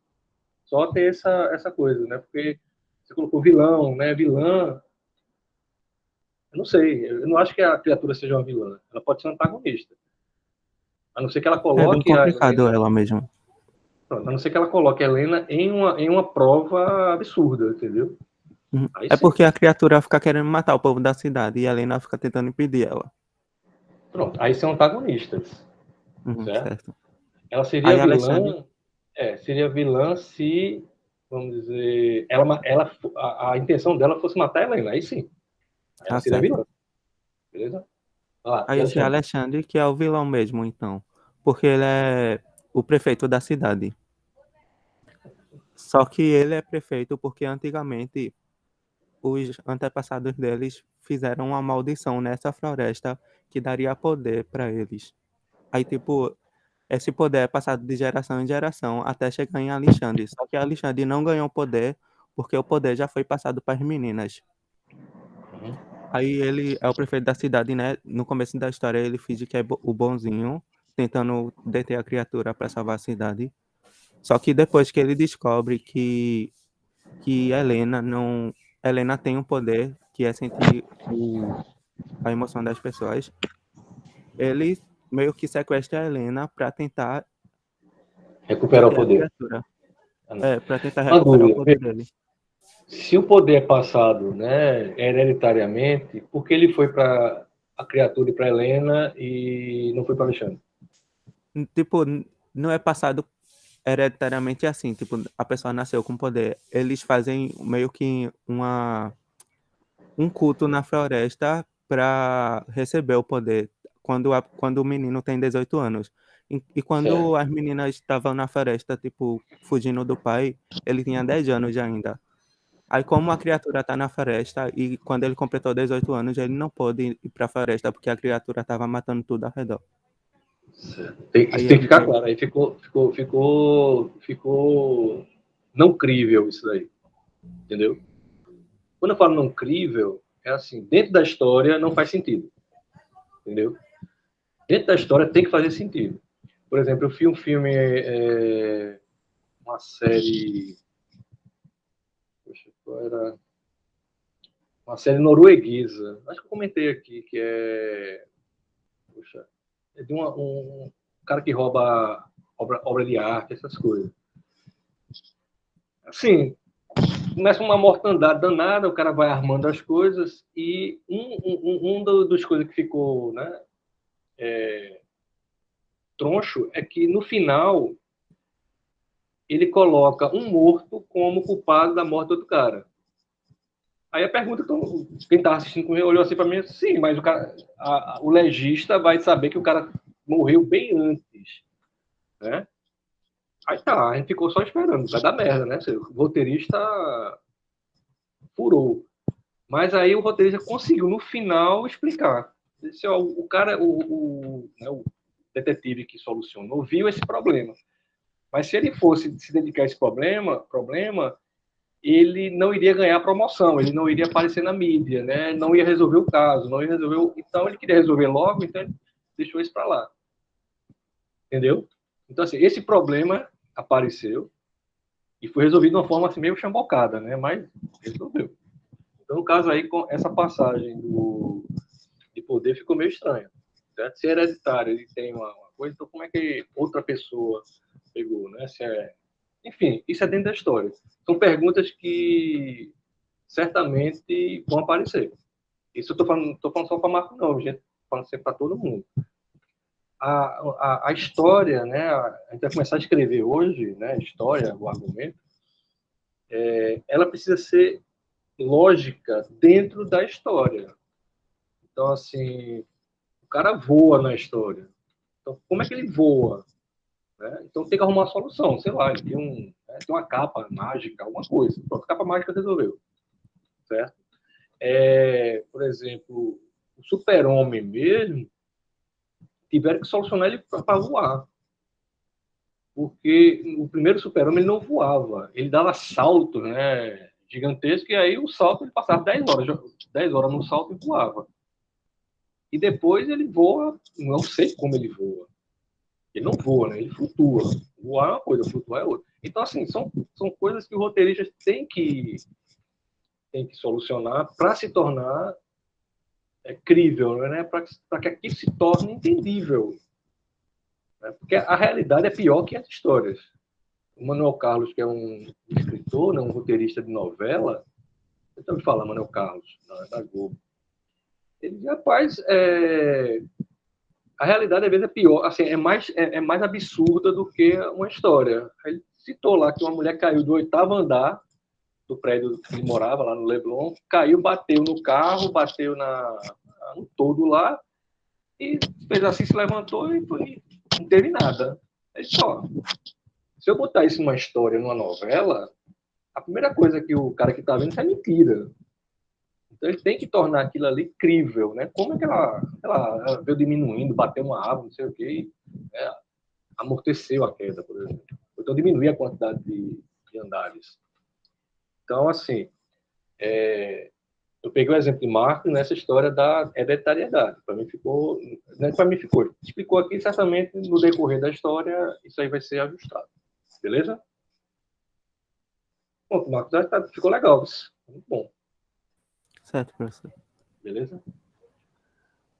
S1: Só ter essa coisa, né? Porque você colocou vilão, né? Vilã, eu não sei, eu não acho que a criatura seja uma vilã. Ela pode ser um antagonista. A não ser que ela
S6: É bem
S1: coloque a
S6: complicado
S1: Helena,
S6: ela mesmo.
S1: pronto, a não ser que ela coloque a Helena em uma prova absurda, entendeu? Aí
S6: É
S1: sim,
S6: porque a criatura fica querendo matar o povo da cidade e a Helena fica tentando impedir ela.
S1: pronto, aí são antagonistas, certo?
S6: Certo.
S1: Ela seria
S6: Aí Alexandre,
S1: vilã, seria vilã se, vamos dizer, a intenção dela fosse matar a Helena, aí sim, ela
S6: tá
S1: seria
S6: certo.
S1: vilã, beleza? Vai lá, e
S6: Aí esse
S1: Alexandre?
S6: Alexandre que é o vilão mesmo, então. Porque ele é o prefeito da cidade. Só que ele é prefeito porque antigamente os antepassados deles fizeram uma maldição nessa floresta que daria poder para eles. Aí, tipo, esse poder é passado de geração em geração até chegar em Alexandre. Só que Alexandre não ganhou poder porque o poder já foi passado para as meninas.
S1: Uhum.
S6: Aí ele é o prefeito da cidade, né? No começo da história ele finge que é o bonzinho, tentando deter a criatura para salvar a cidade. Só que depois que ele descobre que Helena tem um poder que é sentir a emoção das pessoas, ele meio que sequestra a Helena para tentar
S1: Recuperar o
S6: deter a
S1: poder.
S6: criatura. Para tentar
S1: Uma
S6: recuperar o
S1: dúvida,
S6: poder dele.
S1: se o poder é passado, né, hereditariamente, por que ele foi para a criatura e para Helena e não foi para Alexandre?
S6: Tipo, não é passado hereditariamente assim, tipo, a pessoa nasceu com poder. Eles fazem meio que um culto na floresta para receber o poder quando o menino tem 18 anos. E quando
S1: Certo.
S6: as meninas estavam na floresta, tipo, fugindo do pai, ele tinha 10 anos ainda. Aí, como a criatura tá na floresta e quando ele completou 18 anos, ele não pôde ir pra floresta porque a criatura tava matando tudo ao redor.
S1: Isso
S6: Aí
S1: tem que
S6: ele
S1: ficar
S6: meio
S1: claro. Aí ficou não crível isso daí, entendeu? Quando eu falo não crível, é assim, dentro da história não faz sentido, entendeu? Dentro da história tem que fazer sentido. Por exemplo, eu fiz um filme, uma série, poxa, qual era? Uma série norueguesa. Acho que eu comentei aqui que poxa, é de um cara que rouba obra de arte, essas coisas. Assim, começa uma mortandade danada, o cara vai armando as coisas e dos coisas que ficou, né, troncho é que no final ele coloca um morto como culpado da morte do outro cara. Aí a pergunta, quem estava assistindo comigo olhou assim para mim, sim, mas o legista vai saber que o cara morreu bem antes, né? Aí tá, a gente ficou só esperando, vai dar merda, né? O roteirista furou. Mas aí o roteirista conseguiu, no final, explicar. Disse, ó, o cara, né, o detetive que solucionou, viu esse problema. Mas se ele fosse se dedicar a esse problema, ele não iria ganhar promoção, ele não iria aparecer na mídia, né? Não ia resolver o caso, não ia resolver. Então ele queria resolver logo, então ele deixou isso para lá. Entendeu? Então, assim, esse problema apareceu e foi resolvido de uma forma assim, meio chambocada, né? Mas resolveu. Então, no caso aí, com essa passagem de poder ficou meio estranha. Certo? Se é hereditário, ele tem uma coisa, então como é que outra pessoa pegou, né? Enfim, isso é dentro da história. São perguntas que certamente vão aparecer. Isso eu tô falando só para Marco, não, gente. Falando sempre para todo mundo. A história, né? A gente vai começar a escrever hoje, né? A história, o argumento, ela precisa ser lógica dentro da história. Então, assim, o cara voa na história. Então, como é que ele voa? Né? Então, tem que arrumar uma solução. Sei lá, ele tem uma capa mágica, alguma coisa. Pronto, capa mágica resolveu. Certo? Por exemplo, o super-homem mesmo, tiveram que solucionar ele para voar. Porque o primeiro super-homem ele não voava. Ele dava saltos, né, gigantescos, e aí o salto ele passava 10 horas no salto e voava. E depois ele voa, não sei como ele voa. Ele não voa, né? Ele flutua. Voar é uma coisa, flutuar é outra. Então, assim, são coisas que o roteirista tem que solucionar para se tornar crível, né? Para que aquilo se torne entendível. né? Porque a realidade é pior que as histórias. O Manuel Carlos, que é um escritor, né, um roteirista de novela, eu também falo Manuel Carlos, da Globo. Ele diz, rapaz, a realidade às vezes é pior, assim, é mais absurda do que uma história. Ele citou lá que uma mulher caiu do 8º andar do prédio que ele morava, lá no Leblon, caiu, bateu no carro, bateu no todo lá, e fez assim, se levantou e não teve nada. É só. Se eu botar isso numa história, numa novela, a primeira coisa que o cara que está vendo isso é mentira. Então ele tem que tornar aquilo ali crível, né? Como é que ela veio diminuindo, bateu uma árvore, não sei o quê, amorteceu a queda, por exemplo. Então diminuir a quantidade de andares. Então, assim, eu peguei o exemplo de Marx nessa história da hereditariedade. Para mim ficou, não é para mim ficou, explicou aqui, certamente no decorrer da história isso aí vai ser ajustado. Beleza? Bom, Marcos, ficou legal. Muito bom.
S6: Certo, professor.
S1: Beleza?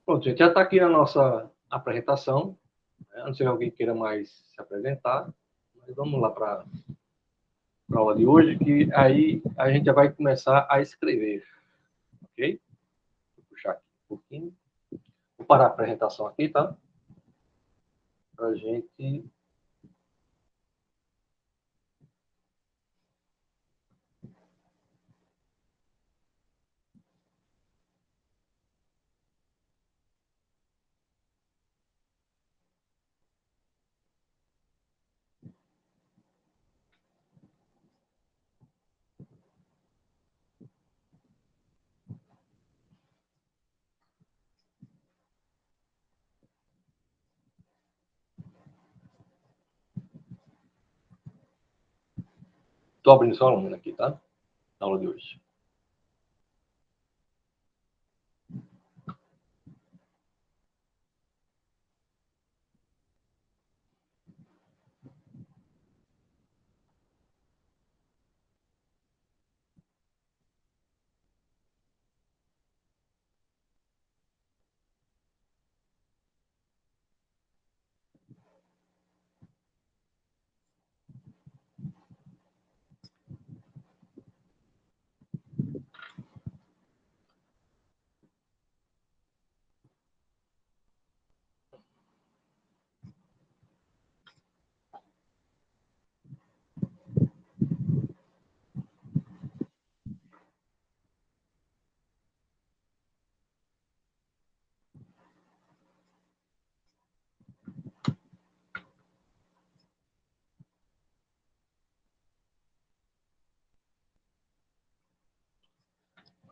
S1: Pronto, gente, já está aqui na nossa apresentação. A não ser que alguém queira mais se apresentar. Mas vamos lá para a aula de hoje, que aí a gente já vai começar a escrever. Ok? Vou puxar aqui um pouquinho. Vou parar a apresentação aqui, tá? Para a gente. Estou abrindo só a lâmina aqui, tá? Na aula de hoje.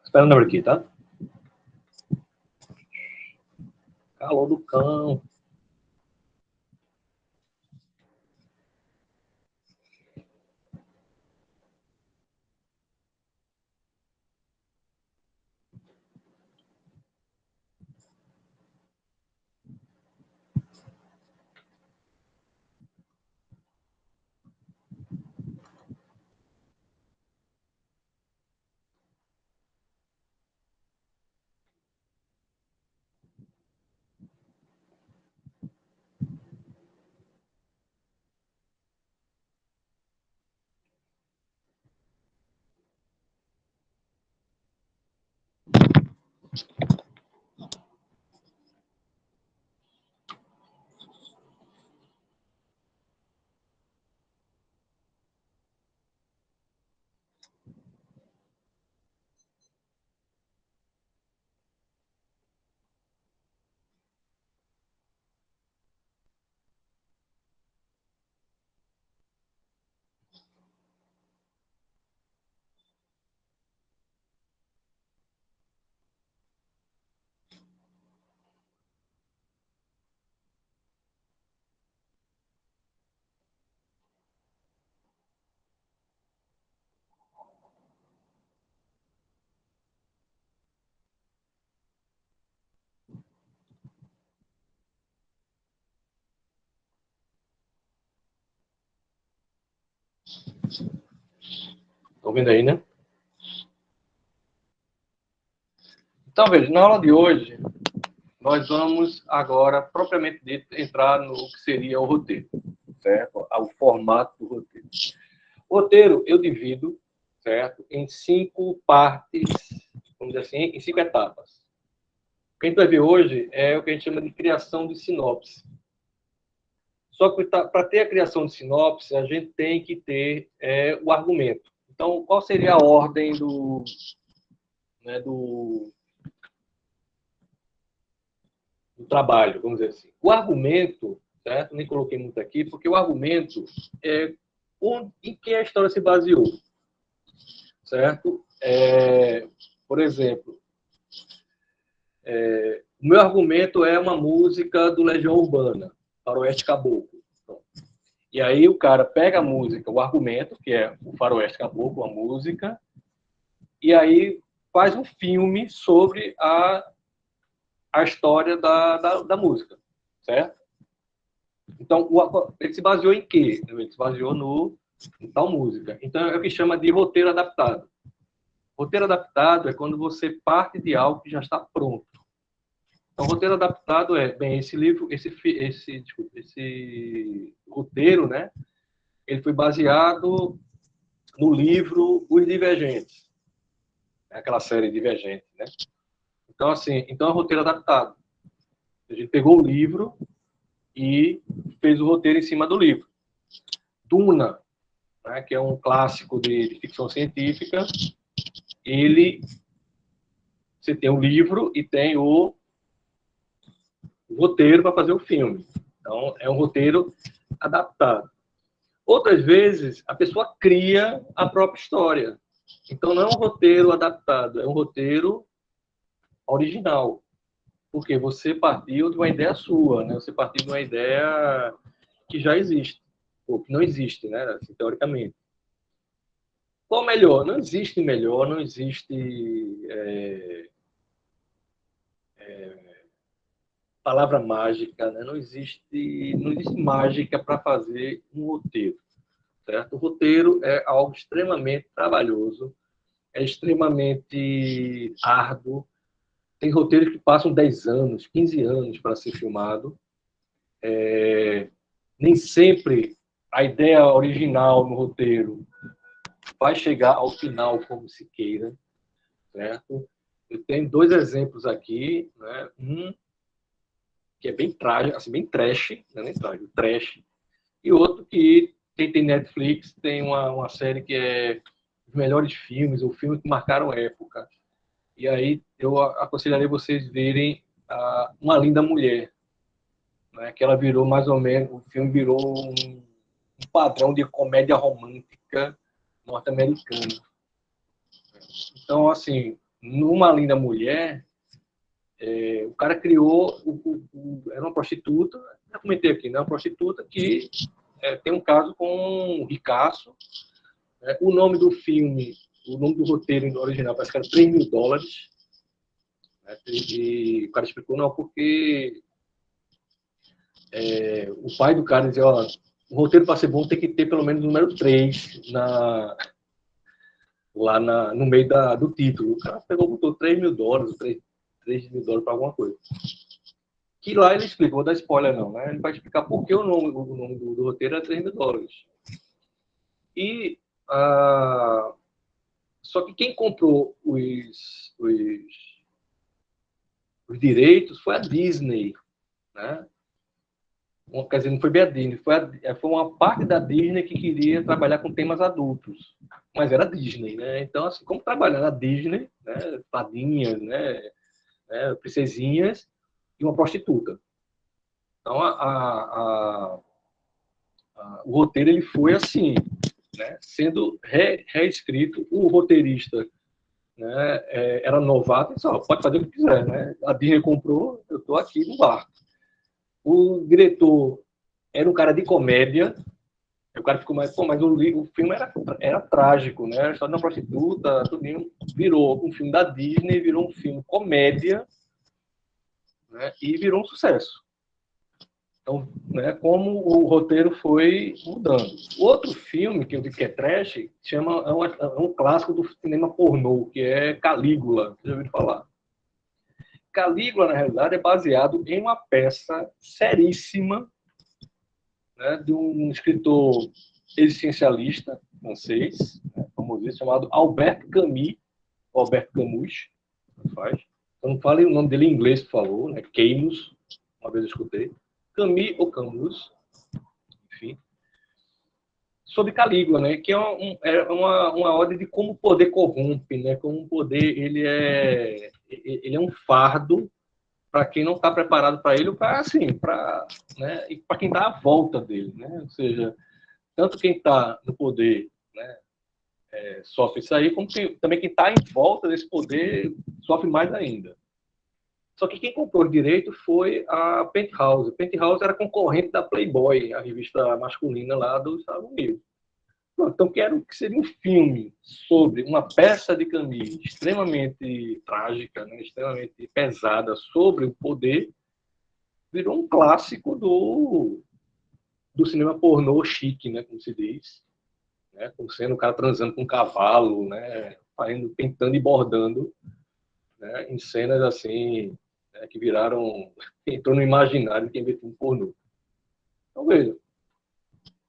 S1: Esperando abrir aqui, tá? Calor do cão. Estão vendo aí, né? Então, veja, na aula de hoje, nós vamos agora, propriamente dito, entrar no que seria o roteiro, certo? O formato do roteiro. O roteiro eu divido, certo, em 5 partes, vamos dizer assim, em 5 etapas. O que a gente vai ver hoje é o que a gente chama de criação de sinopse. Só que para ter a criação de sinopse, a gente tem que ter o argumento. Então, qual seria a ordem do trabalho, vamos dizer assim? O argumento, certo? Nem coloquei muito aqui, porque o argumento é em que a história se baseou, certo? Por exemplo, o meu argumento é uma música do Legião Urbana, Faroeste Caboclo. E aí o cara pega a música, o argumento, que é o Faroeste Caboclo, a música, e aí faz um filme sobre a história da música, certo? Então, ele se baseou em quê? Ele se baseou em tal música. Então, é o que chama de roteiro adaptado. Roteiro adaptado é quando você parte de algo que já está pronto. Então, roteiro adaptado esse livro, esse roteiro, né? Ele foi baseado no livro Os Divergentes, aquela série Divergente, né? Então, assim, é roteiro adaptado. A gente pegou o livro e fez o roteiro em cima do livro. Duna, né, que é um clássico de ficção científica, você tem o livro e tem o roteiro para fazer o filme. Então, é um roteiro adaptado. Outras vezes, a pessoa cria a própria história. Então, não é um roteiro adaptado, é um roteiro original. Porque você partiu de uma ideia sua, né? Você partiu de uma ideia que já existe, ou que não existe, né? Assim, teoricamente. Qual melhor? Não existe melhor, não existe palavra mágica, né? Não existe mágica para fazer um roteiro, certo? O roteiro é algo extremamente trabalhoso, é extremamente árduo. Tem roteiros que passam 10 anos, 15 anos para ser filmado. Nem sempre a ideia original no roteiro vai chegar ao final como se queira, certo? Eu tenho 2 exemplos aqui, né? Um que é bem trágico, assim, bem trash, não é nem trágico, trash, e outro que tem Netflix, tem uma série que é os melhores filmes, ou filmes que marcaram época. E aí eu aconselharia vocês verem Uma Linda Mulher, né? Que ela virou mais ou menos, o filme virou um padrão de comédia romântica norte-americana. Então, assim, numa Linda Mulher, o cara criou, era uma prostituta, já comentei aqui, né? Uma prostituta que tem um caso com um ricaço. Né? O nome do filme, o nome do roteiro original parece que era $3 mil. Né? E o cara explicou, não, porque o pai do cara dizia, ó, o roteiro para ser bom tem que ter pelo menos o número 3 no meio do título. O cara pegou, botou $3 mil, $3 mil para alguma coisa. Que lá ele explica, vou dar spoiler não, né? Ele vai explicar por que o nome do roteiro é $3 mil. E só que quem comprou os direitos foi a Disney, né? Quer dizer, não foi bem a Disney, foi uma parte da Disney que queria trabalhar com temas adultos, mas era a Disney, né? Então, assim, como trabalhar na Disney, né? Fadinhas, né? Princesinhas e uma prostituta. Então, o roteiro ele foi assim, né? Sendo reescrito. O roteirista, né? Era novato, só pode fazer o que quiser, né? A Disney comprou, eu estou aqui no barco. O diretor era um cara de comédia. O cara ficou mais, mas o filme era trágico, né? A história de uma prostituta, tudo virou um filme da Disney, virou um filme comédia, né? E virou um sucesso. Então, né, como o roteiro foi mudando. Outro filme que eu vi que é trash, é um clássico do cinema pornô, que é Calígula. Você já ouviu falar? Calígula, na realidade, é baseado em uma peça seríssima, né, de um escritor existencialista francês, né, famosíssimo, chamado Albert Camus, faz. Eu não falei o nome dele em inglês, por favor, né? Camus, uma vez eu escutei. Camus ou Camus, enfim. Sobre Calígula, né? Que é uma ordem de como o poder corrompe, né? Como o poder ele é um fardo para quem não está preparado para ele, para assim, né? E para quem está à volta dele, né? Ou seja, tanto quem está no poder, né, sofre isso aí, como também quem está em volta desse poder sofre mais ainda. Só que quem comprou o direito foi a Penthouse. A Penthouse era concorrente da Playboy, a revista masculina lá dos Estados Unidos. Então, quero que seria um filme sobre uma peça de Camus extremamente trágica, né, extremamente pesada sobre o poder, virou um clássico do cinema pornô chique, né, como se diz. Né, como sendo o cara transando com um cavalo, né, pintando e bordando, né, em cenas assim, né, que entrou no imaginário de quem vê filme pornô. Então, veja,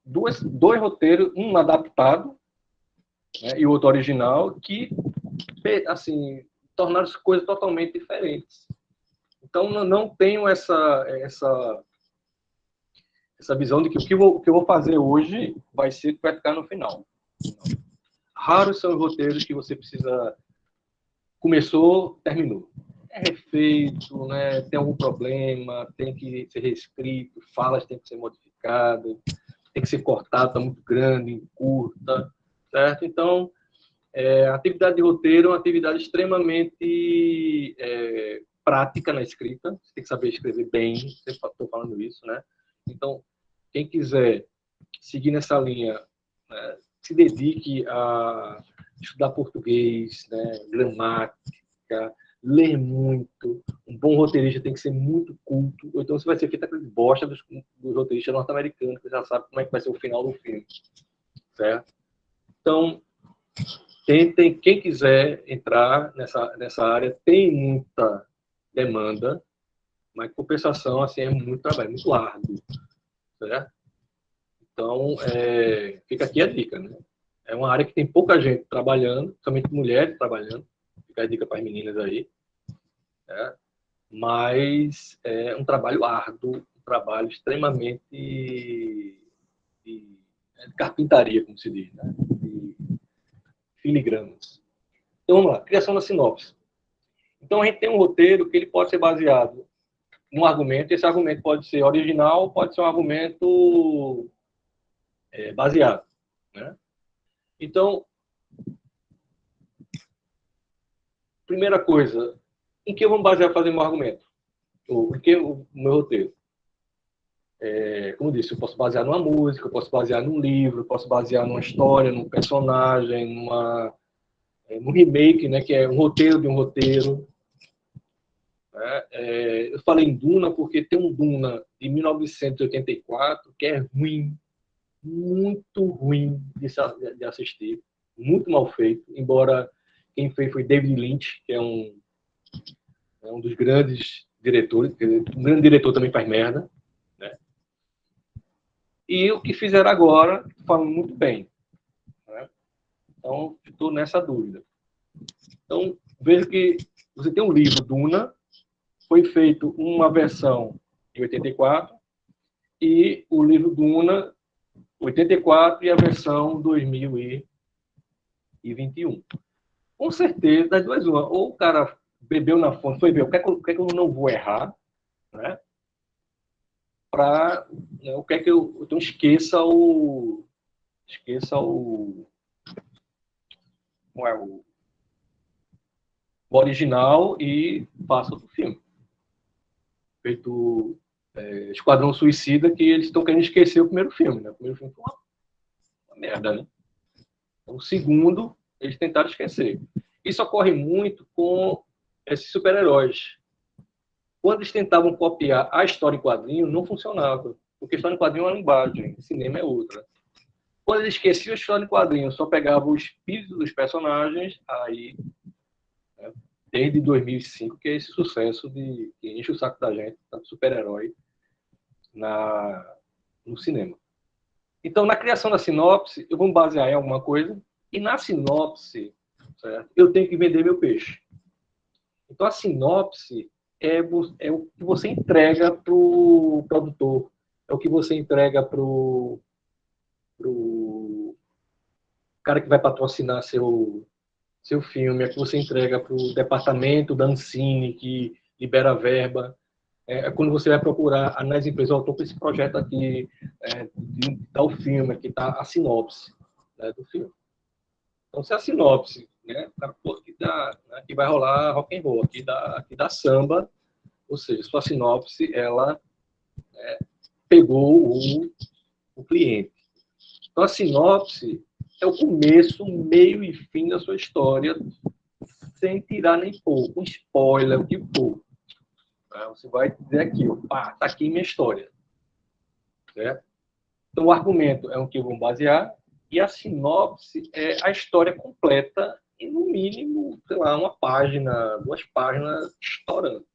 S1: dois roteiros, um adaptado, né, e o outro original, que assim, tornaram as coisas totalmente diferentes. Então, não tenho essa visão de que o que eu vou fazer hoje vai ficar no final. Raros são os roteiros que você precisa... Começou, terminou. É refeito, né? Tem algum problema, tem que ser reescrito, falas têm que ser modificadas, tem que ser cortado, está muito grande, curta, certo? Então, a atividade de roteiro é uma atividade extremamente prática na escrita. Você tem que saber escrever bem, estou falando isso, né? Então, quem quiser seguir nessa linha, né, se dedique a estudar português, né, gramática, ler muito. Um bom roteirista tem que ser muito culto, ou então você vai ser feito aquele bosta dos roteiristas norte-americanos, que já sabe como é que vai ser o final do filme, certo? Então, quem quiser entrar nessa área, tem muita demanda, mas compensação, assim, é muito trabalho, muito árduo, certo? Então, fica aqui a dica, né? É uma área que tem pouca gente trabalhando, somente mulheres trabalhando, fica a dica para as meninas aí, né? Mas é um trabalho árduo, um trabalho extremamente de carpintaria, como se diz, né? De filigranas. Então, vamos lá, criação da sinopse. Então, a gente tem um roteiro que ele pode ser baseado num argumento, esse argumento pode ser original, pode ser um argumento baseado, né? Então, primeira coisa, em que eu vou basear fazer meu argumento? Em que o meu roteiro? Como eu disse, eu posso basear numa música, eu posso basear num livro, eu posso basear numa história, num personagem, num remake, né, que é um roteiro de um roteiro. Eu falei em Duna porque tem um Duna de 1984 que é ruim, muito ruim de assistir, muito mal feito, embora quem fez foi David Lynch, que é um dos grandes diretores, um grande diretor também faz merda, né? E o que fizeram agora, falam muito bem, né? Então, estou nessa dúvida. Então, vejo que você tem um livro, Duna, foi feito uma versão em 84, e o livro Duna 84 e a versão 2021. Com certeza, das duas uma. Ou o cara bebeu na fonte, foi ver o que é que eu não vou errar, né? Né, o que é que eu... Então, esqueça o original e faça outro filme. Feito Esquadrão Suicida, que eles estão querendo esquecer o primeiro filme, né? O primeiro filme foi uma merda, né? Então, o segundo, eles tentaram esquecer. Isso ocorre muito com esses super-heróis. Quando eles tentavam copiar a história em quadrinho, não funcionava. Porque a história em quadrinho é uma linguagem, cinema é outra. Quando eles esqueciam a história em quadrinho, só pegavam o espírito dos personagens, aí, né, desde 2005, que é esse sucesso que enche o saco da gente, tanto super-herói, no cinema. Então, na criação da sinopse, eu vou me basear em alguma coisa, e na sinopse, certo? Eu tenho que vender meu peixe. Então, a sinopse é o que você entrega para o produtor, é o que você entrega para o cara que vai patrocinar seu filme, é o que você entrega para o departamento da Ancine, que libera a verba. É quando você vai procurar nas empresas, eu estou com esse projeto aqui, de tal filme, aqui está a sinopse, né, do filme. Então, se a sinopse, né, que vai rolar rock and roll, aqui dá samba, ou seja, sua sinopse, ela pegou o cliente. Então, a sinopse é o começo, meio e fim da sua história, sem tirar nem pôr, um spoiler, o que for. Você vai dizer aqui, está aqui minha história. Certo? Então, o argumento é o que eu vou basear, e a sinopse é a história completa, e no mínimo, sei lá, uma página, 2 páginas estourando.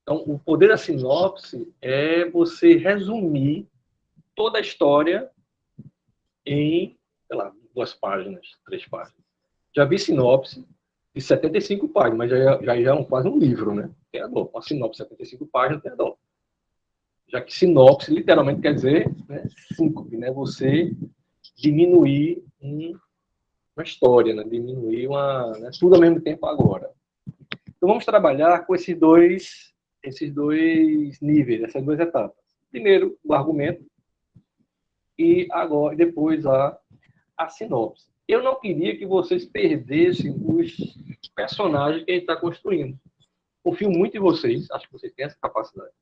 S1: Então, o poder da sinopse é você resumir toda a história em, sei lá, 2 páginas, 3 páginas. Já vi sinopse de 75 páginas, mas já é quase um livro, né? Tem a dó. Uma sinopse de 75 páginas tem a dó. Já que sinopse literalmente quer dizer, né, síncope, né? Você diminuir uma história, né? Diminuir né, tudo ao mesmo tempo agora. Então vamos trabalhar com esses dois níveis, essas 2 etapas. Primeiro, o argumento, e agora depois a sinopse. Eu não queria que vocês perdessem os personagens que a gente está construindo. Confio muito em vocês, acho que vocês têm essa capacidade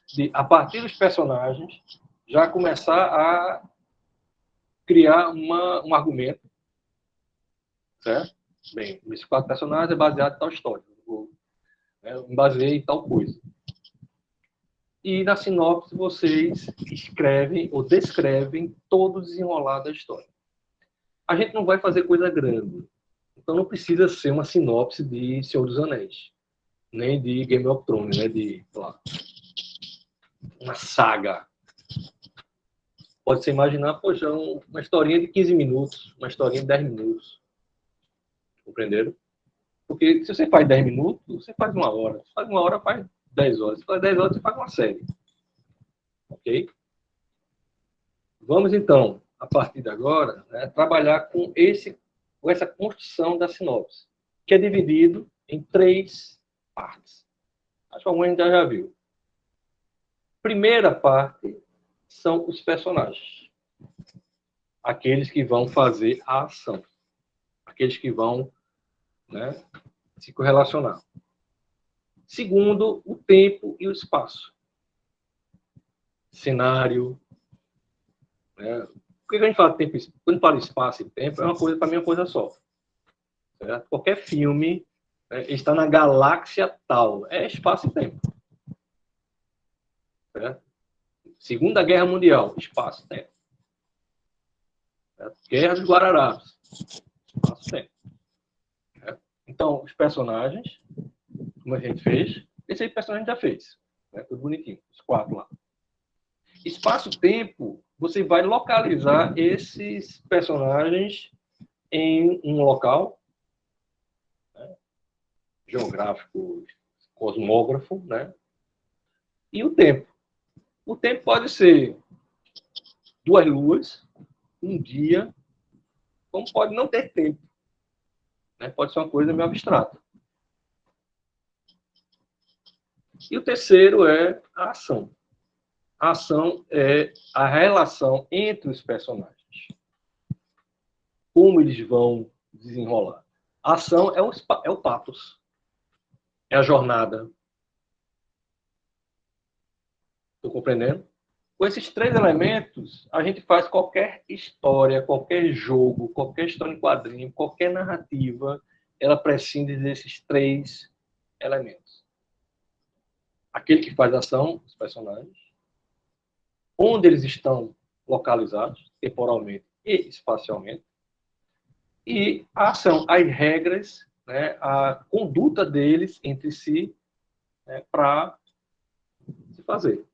S1: de, a partir dos personagens, já começar a criar um argumento, certo? Bem, esses 4 personagens é baseado em tal história. Me baseei em tal coisa. E na sinopse vocês escrevem ou descrevem todo o desenrolar da história. A gente não vai fazer coisa grande. Então não precisa ser uma sinopse de Senhor dos Anéis, nem de Game of Thrones, né? De, lá, uma saga. Pode se imaginar, poxa, uma historinha de 15 minutos, uma historinha de 10 minutos. Compreenderam? Porque se você faz 10 minutos, você faz 1 hora. Se faz 1 hora, faz 10 horas. Se faz 10 horas, você faz uma série. Ok? Vamos, então, a partir de agora, né, trabalhar com essa construção da sinopse, que é dividido em 3 partes. Acho que algum a gente já viu. Primeira parte são os personagens. Aqueles que vão fazer a ação. Aqueles que vão, né, se correlacionar. Segundo, o tempo e o espaço. Cenário. Né? Por que a gente fala tempo? Quando fala espaço e tempo, para mim é uma coisa só. Certo? Qualquer filme, né, está na galáxia tal. É espaço e tempo. Certo? Segunda Guerra Mundial, espaço e tempo. Certo? Guerra dos Guararapes, espaço e tempo. Certo? Então, os personagens, como a gente fez, esse aí personagem já fez. Né? Tudo bonitinho, os 4 lá. Espaço-tempo, você vai localizar esses personagens em um local, né, geográfico, cosmógrafo, né? E o tempo. O tempo pode ser 2 luas, 1 dia, como pode não ter tempo. Né? Pode ser uma coisa meio abstrata. E o terceiro é a ação. A ação é a relação entre os personagens. Como eles vão desenrolar. A ação é o pathos. É a jornada. Estou compreendendo? Com esses 3 elementos, a gente faz qualquer história, qualquer jogo, qualquer história em quadrinho, qualquer narrativa, ela prescinde desses 3 elementos. Aquele que faz a ação, os personagens, onde eles estão localizados, temporalmente e espacialmente, e a ação, as regras, né, a conduta deles entre si, né, para se fazer.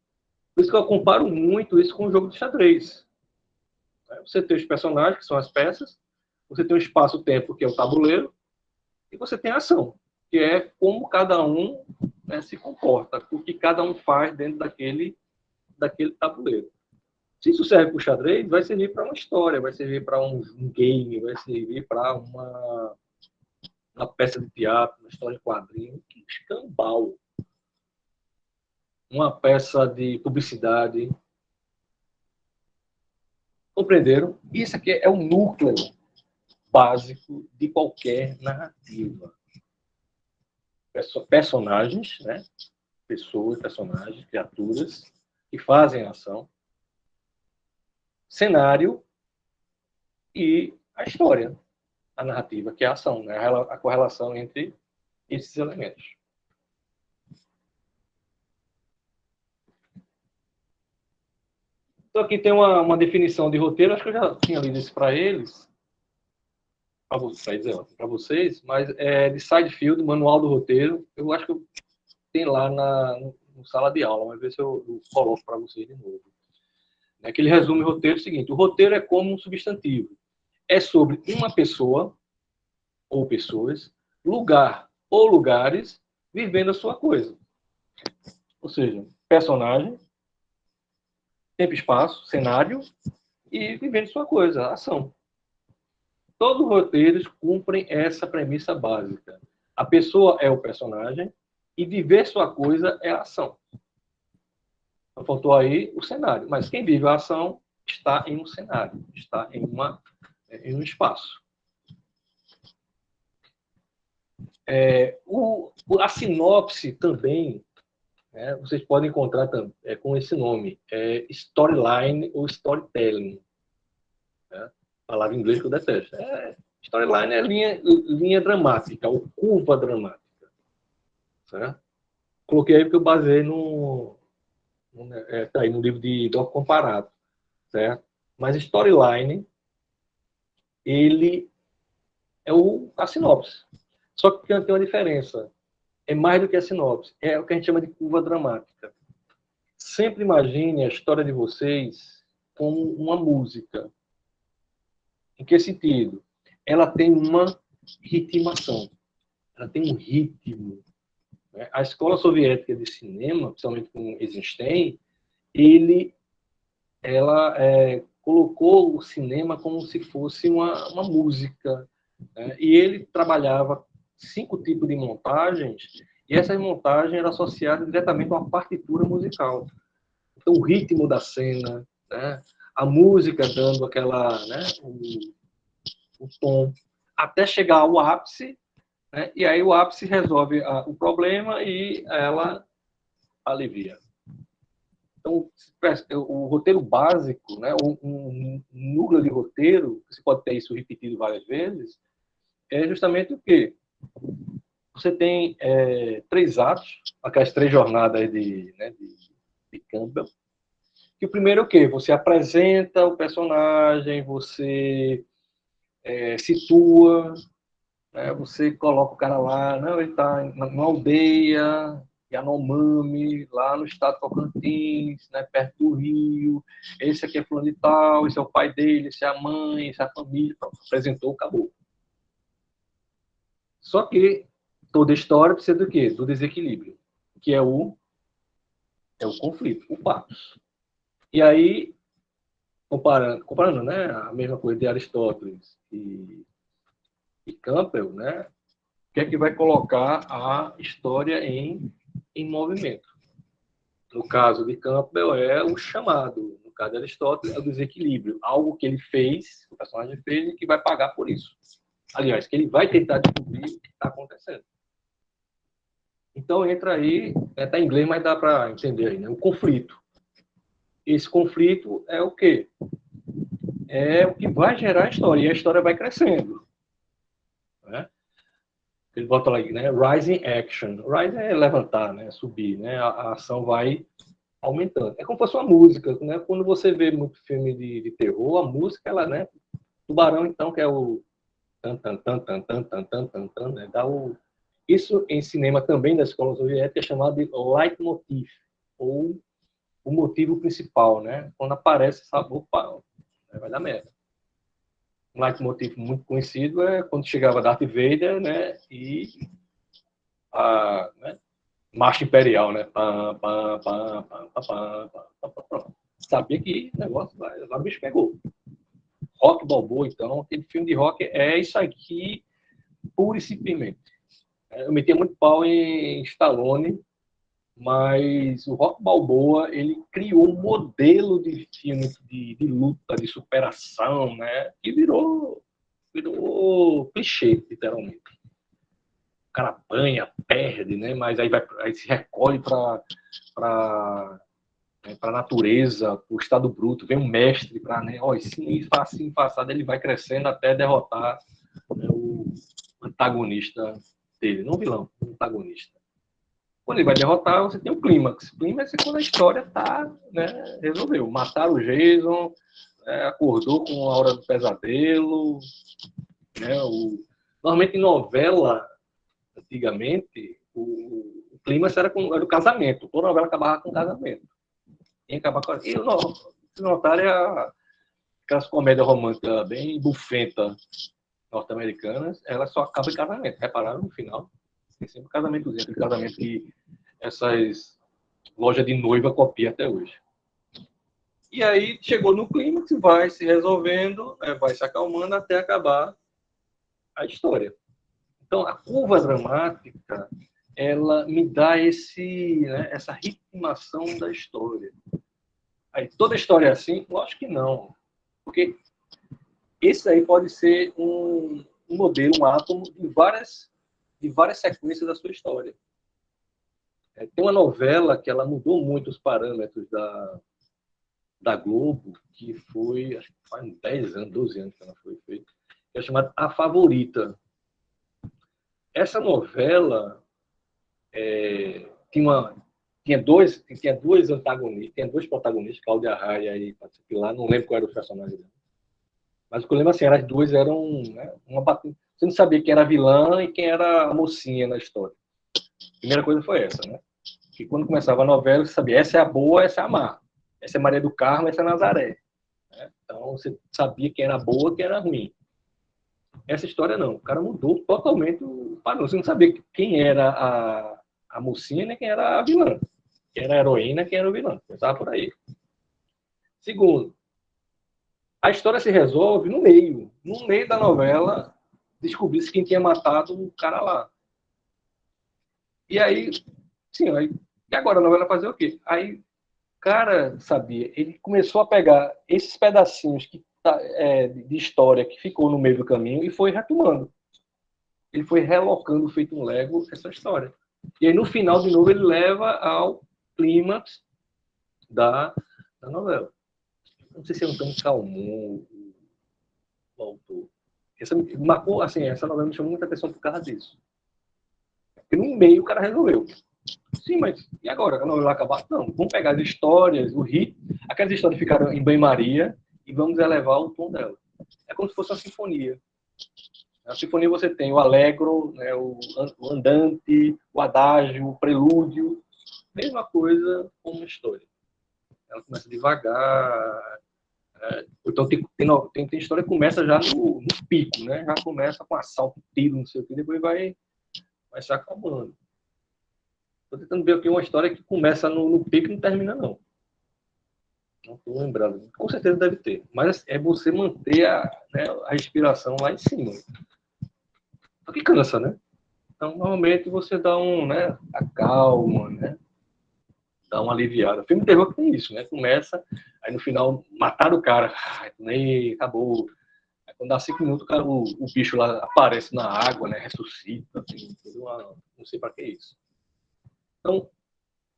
S1: Por isso que eu comparo muito isso com o jogo de xadrez. Você tem os personagens, que são as peças, você tem o espaço-tempo, que é o tabuleiro, e você tem a ação, que é como cada um, né, se comporta, o que cada um faz dentro daquele tabuleiro. Se isso serve para o xadrez, vai servir para uma história, vai servir para um game, vai servir para uma peça de teatro, uma história de quadrinho, que escambau. Uma peça de publicidade. Compreenderam? Isso aqui é o núcleo básico de qualquer narrativa. Personagens, né? Pessoas, personagens, criaturas que fazem a ação, cenário e a história, a narrativa, que é a ação, né? A correlação entre esses elementos. Então aqui tem uma definição de roteiro, acho que eu já tinha lido isso para eles, para vocês, mas é de Sidefield, Manual do Roteiro. Eu acho que tem lá no sala de aula, mas ver se eu coloco para vocês de novo. Que ele resume o roteiro o seguinte: o roteiro é como um substantivo. É sobre uma pessoa ou pessoas, lugar ou lugares, vivendo a sua coisa. Ou seja, personagem, tempo e espaço, cenário e vivendo sua coisa, ação. Todos os roteiros cumprem essa premissa básica. A pessoa é o personagem e viver sua coisa é a ação. Então, faltou aí o cenário. Mas quem vive a ação está em um cenário, está em um espaço. A sinopse também, né, vocês podem encontrar com esse nome, storyline ou storytelling. Né? Palavra em inglês que eu detesto. Storyline é linha dramática, ou curva dramática. Certo? Coloquei aí porque eu baseei no livro de Doc Comparado. Certo? Mas storyline, ele é a sinopse. Só que tem uma diferença. É mais do que a sinopse. É o que a gente chama de curva dramática. Sempre imagine a história de vocês como uma música. Em que sentido? Ela tem uma ritmação. Ela tem um ritmo. A escola soviética de cinema, principalmente com Eisenstein, ela colocou o cinema como se fosse uma música. Né? E ele trabalhava 5 tipos de montagens, e essas montagens eram associadas diretamente a uma partitura musical. Então, o ritmo da cena, né? A música dando aquela, né? o tom, até chegar ao ápice, né? E aí o ápice resolve o problema e ela alivia. Então, o roteiro básico, né? um núcleo de roteiro, você pode ter isso repetido várias vezes, é justamente o quê? Você tem 3 atos, aquelas 3 jornadas de Campbell. Que o primeiro é o quê? Você apresenta o personagem, você situa, né? Você coloca o cara lá, não, ele está numa aldeia, Yanomami, lá no estado de Tocantins, né, perto do Rio. Esse aqui é fulano de tal, esse é o pai dele, esse é a mãe, esse é a família. Pronto, apresentou, acabou. Só que toda história precisa do quê? Do desequilíbrio, que é o conflito, o patos. E aí, comparando, né, a mesma coisa de Aristóteles e Campbell, né, o que é que vai colocar a história em movimento? No caso de Campbell, é o chamado. No caso de Aristóteles, é o desequilíbrio. Algo que ele fez, o personagem fez, e que vai pagar por isso. Aliás, que ele vai tentar descobrir o que está acontecendo. Então, entra aí, está em inglês, mas dá para entender aí, né? O conflito. Esse conflito é o quê? É o que vai gerar a história, e a história vai crescendo. Né? Ele bota lá, né? Rising action. Rise é levantar, né? Subir, né? A ação vai aumentando. É como se fosse uma música, né? Quando você vê muito filme de terror, a música, ela, né? Tubarão, então, que é o tan, tan, tan, tan, tan, tan, tan, tan, tan, né? Isso em cinema também da escola soviética é chamado de leitmotiv, ou o motivo principal, né? Quando aparece, sabe, opa, vai dar merda. Um leitmotiv muito conhecido é quando chegava Darth Vader, né? E a, né? Marcha Imperial, né? Pam, pam, pam, pam, pam, pam, pam, pam, pam. Sabia que o negócio lá o bicho pegou. Rock Balboa, então, aquele filme de rock é isso aqui, pura e simplesmente. Eu metia muito pau em Stallone, mas o Rock Balboa, ele criou um modelo de filme de luta, de superação, né? Que virou clichê, literalmente. O cara apanha, perde, né? Mas aí se recolhe para a natureza, para o estado bruto, vem um mestre para, né? Ó, assim, facinho, passado, ele vai crescendo até derrotar, né, o antagonista dele, não o vilão, o antagonista. Quando ele vai derrotar, você tem o clímax. O clímax é quando a história tá, né, resolveu. Mataram o Jason, acordou com a hora do pesadelo. Né, normalmente em novela, antigamente, o clímax era o casamento. Toda novela acabava com o casamento. Ia acabar com se notarem aquelas comédias românticas bem bufentas norte-americanas, ela só acaba em casamento. Repararam no final? Tem sempre um casamentozinho, aquele casamento que essas lojas de noiva copiam até hoje. E aí chegou no clímax, vai se resolvendo, vai se acalmando até acabar a história. Então, a curva dramática, ela me dá essa ritmação da história. Aí, toda história é assim? Lógico que não. Porque esse aí pode ser um modelo, um átomo de várias sequências da sua história. Tem uma novela que ela mudou muito os parâmetros da Globo, que foi, acho que faz 10 anos, 12 anos que ela foi feita, que é chamada A Favorita. Essa novela tinha dois antagonistas, tinha dois protagonistas, Cláudia Raia e Patrícia Pilar, não lembro qual era o personagem dela. Mas o que eu lembro assim, as duas eram, né, uma batida. Você não sabia quem era a vilã e quem era a mocinha na história. A primeira coisa foi essa, né? Que quando começava a novela, você sabia, essa é a boa, essa é a má. Essa é Maria do Carmo, essa é Nazaré. Né? Então, você sabia quem era boa e quem era ruim. Essa história não. O cara mudou totalmente o padrão. Você não sabia quem era a mocinha nem quem era a vilã. Quem era a heroína, quem era o vilão. Começava por aí. Segundo, a história se resolve no meio. No meio da novela, descobrir-se quem tinha matado o cara lá. E aí, sim, e agora a novela fazer o quê? Aí, o cara sabia, ele começou a pegar esses pedacinhos de história que ficou no meio do caminho e foi retomando. Ele foi relocando, feito um Lego, essa história. E aí, no final, de novo, ele leva ao clímax da novela. Não sei se é Antônio Calmon, o autor. Marcou, assim, essa novela me chamou muita atenção por causa disso. Porque no meio o cara resolveu. Sim, mas e agora? A novela vai acabar? Não, vamos pegar as histórias, o ritmo. Aquelas histórias ficaram em banho-maria e vamos elevar o tom dela. É como se fosse uma sinfonia. Na sinfonia você tem o allegro, né, o andante, o adágio, o prelúdio. Mesma coisa com uma história. Ela começa devagar. Então tem história que começa já no pico, né? Já começa com assalto, tiro, não sei o que, depois vai se acabando. Estou tentando ver aqui uma história que começa no pico e não termina, não. Não estou lembrando. Com certeza deve ter. Mas é você manter a respiração lá em cima. Só que cansa, né? Então, normalmente, você dá acalma, né? Dá uma aliviada. O filme de terror tem isso, né? Começa, aí no final, mataram o cara. Acabou. Aí, quando dá 5 minutos, o bicho lá aparece na água, né? Ressuscita. Assim, não sei para que isso. Então,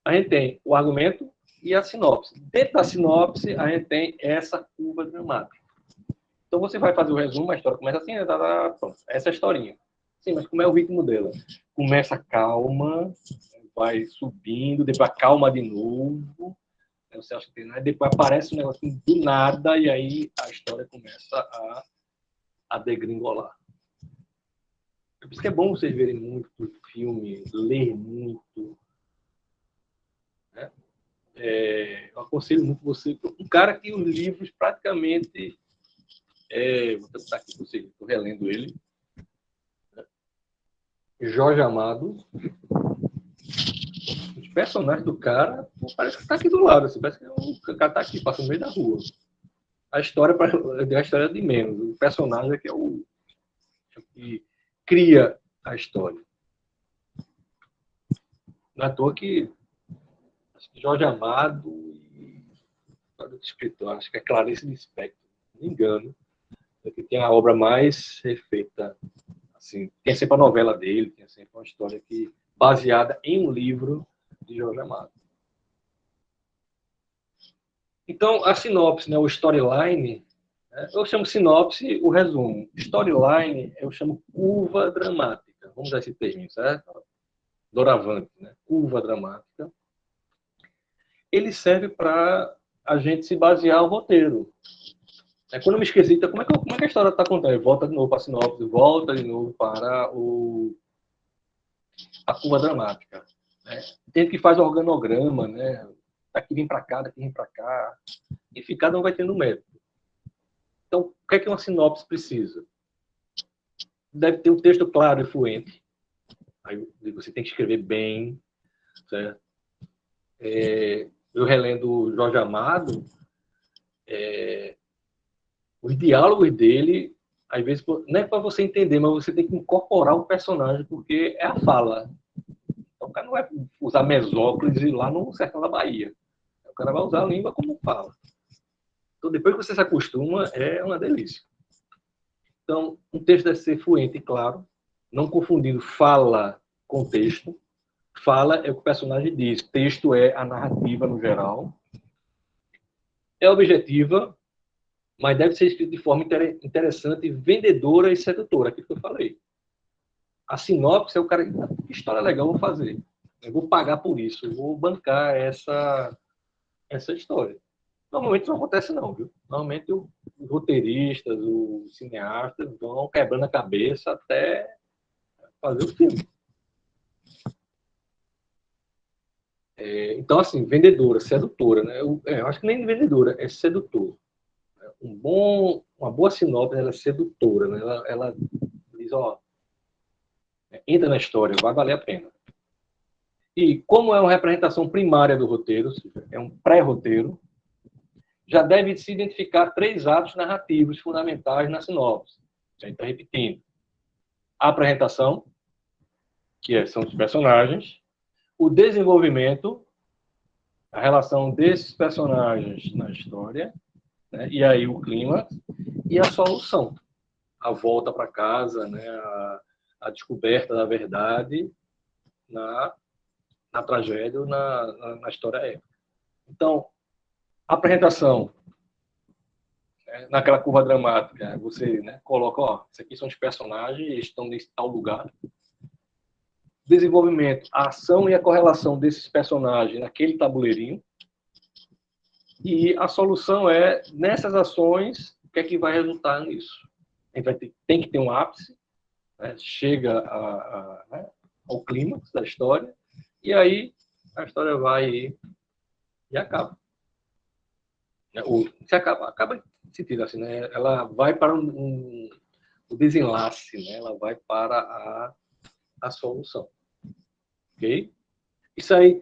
S1: a gente tem o argumento e a sinopse. Dentro da sinopse, a gente tem essa curva dramática. Então, você vai fazer o resumo, a história começa assim, pronto, essa é a historinha. Sim, mas como é o ritmo dela? Começa calma, vai subindo, depois calma de novo, você acha que tem nada, depois aparece um negócio do nada, e aí a história começa a degringolar. Por isso que é bom vocês verem muito filme, ler muito. Né? Eu aconselho muito você, um cara que os livros praticamente... vou tentar aqui para vocês, estou relendo ele. Jorge Amado. Os personagens do cara, parece que está aqui do lado, assim, parece que o cara está aqui, passa no meio da rua. A história é de menos. O personagem é que é o que cria a história. Não é à toa que acho que Jorge Amado e o escritor, acho que é Clarice Lispector, não me engano, é que tem a obra mais refeita. Assim, tem sempre a novela dele, tem sempre uma história que baseada em um livro de Jorge Amado. Então, a sinopse, né, o storyline, eu chamo sinopse o resumo. Storyline, eu chamo curva dramática. Vamos usar esse termo, certo? Doravante, né? Curva dramática. Ele serve para a gente se basear o roteiro. Quando eu me esqueci, então, como é que a história está contando? Volta de novo para a sinopse, volta de novo para a curva dramática. Né? Tem que faz o organograma, né? Daqui vem para cá, daqui vem para cá. Enfim, cada um vai tendo um método. Então, o que é que uma sinopse precisa? Deve ter um texto claro e fluente. Aí você tem que escrever bem. Certo? Eu relendo Jorge Amado, os diálogos dele, às vezes, não é para você entender, mas você tem que incorporar o personagem, porque é a fala. Então, o cara não vai usar Mesóclise lá no sertão da Bahia. O cara vai usar a língua como fala. Então, depois que você se acostuma, é uma delícia. Então, um texto deve ser fluente e claro, não confundindo fala com texto. Fala é o que o personagem diz, texto é a narrativa no geral. É objetiva, mas deve ser escrito de forma interessante, vendedora e sedutora, aquilo que eu falei. A sinopse é o cara que que história legal eu vou fazer. Eu vou pagar por isso, eu vou bancar essa história. Normalmente isso não acontece não, viu? Normalmente os roteiristas, os cineastas vão quebrando a cabeça até fazer o filme. Então, assim, vendedora, sedutora, né? Eu acho que nem vendedora, é sedutor. Uma boa sinopse, ela é sedutora, né? Ela diz, ó, entra na história, vai valer a pena. E como é uma representação primária do roteiro, é um pré-roteiro, já deve se identificar 3 atos narrativos fundamentais na sinopse. A gente está repetindo. A apresentação, que são os personagens, o desenvolvimento, a relação desses personagens na história, né? E aí o clima, e a solução, a volta para casa, né? A descoberta da verdade na tragédia ou na história épica. Então, a apresentação, naquela curva dramática, você, né, coloca, ó, esses aqui são os personagens, eles estão nesse tal lugar. Desenvolvimento, a ação e a correlação desses personagens naquele tabuleirinho. E a solução é, nessas ações, o que é que vai resultar nisso? A gente tem que ter um ápice, né, chega né, ao clímax da história, e aí a história vai e acaba. Se acaba em sentido assim, né? Ela vai para o desenlace, né? Ela vai para a solução. Ok? Isso aí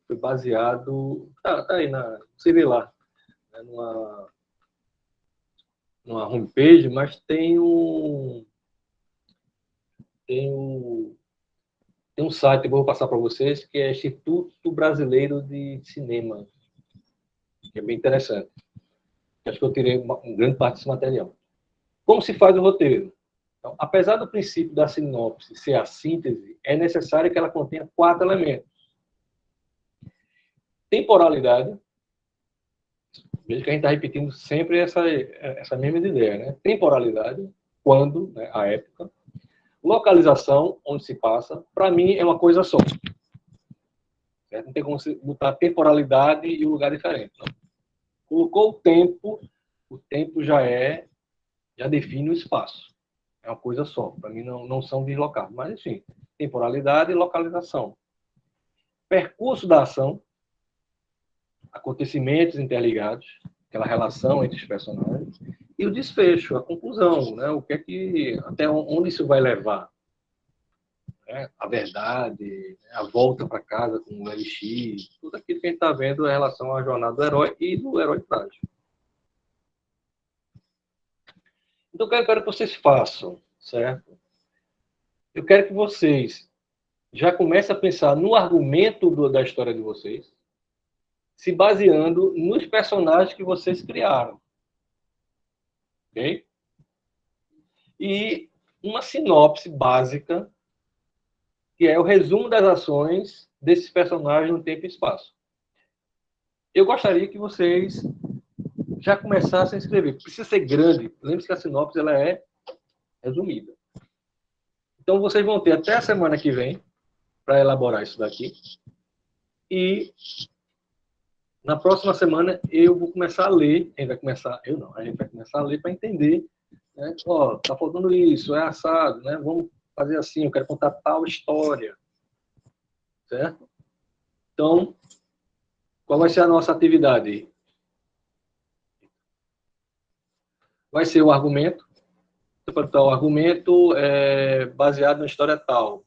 S1: foi baseado, tá aí você vê lá, né, numa homepage, mas tem um site que eu vou passar para vocês, que é Instituto Brasileiro de Cinema, que é bem interessante. Acho que eu tirei uma grande parte desse material. Como se faz o roteiro? Então, apesar do princípio da sinopse ser a síntese, é necessário que ela contenha 4 elementos. Temporalidade. Veja que a gente está repetindo sempre essa mesma ideia, né? Temporalidade, quando, né, a época. Localização, onde se passa. Para mim, é uma coisa só. Certo? Não tem como você botar temporalidade e um lugar diferente. Não. Colocou o tempo já já define o espaço. É uma coisa só. Para mim, não são deslocados. Mas, enfim, temporalidade e localização. Percurso da ação, acontecimentos interligados, aquela relação entre os personagens, e o desfecho, a conclusão, né? O que é que, até onde isso vai levar? Né? A verdade, a volta para casa com o LX, tudo aquilo que a gente está vendo em relação à jornada do herói e do herói trágico. Então, eu quero que vocês façam, certo? Eu quero que vocês já comecem a pensar no argumento da história de vocês, se baseando nos personagens que vocês criaram. Ok? E uma sinopse básica, que é o resumo das ações desses personagens no tempo e espaço. Eu gostaria que vocês já começassem a escrever. Precisa ser grande. Lembre-se que a sinopse ela é resumida. Então, vocês vão ter até a semana que vem para elaborar isso daqui. E na próxima semana eu vou começar a ler. A gente vai começar a ler para entender. Né? Ó, tá faltando isso, é assado, né? Vamos fazer assim, eu quero contar tal história. Certo? Então, qual vai ser a nossa atividade? Vai ser o argumento. O argumento é baseado na história tal,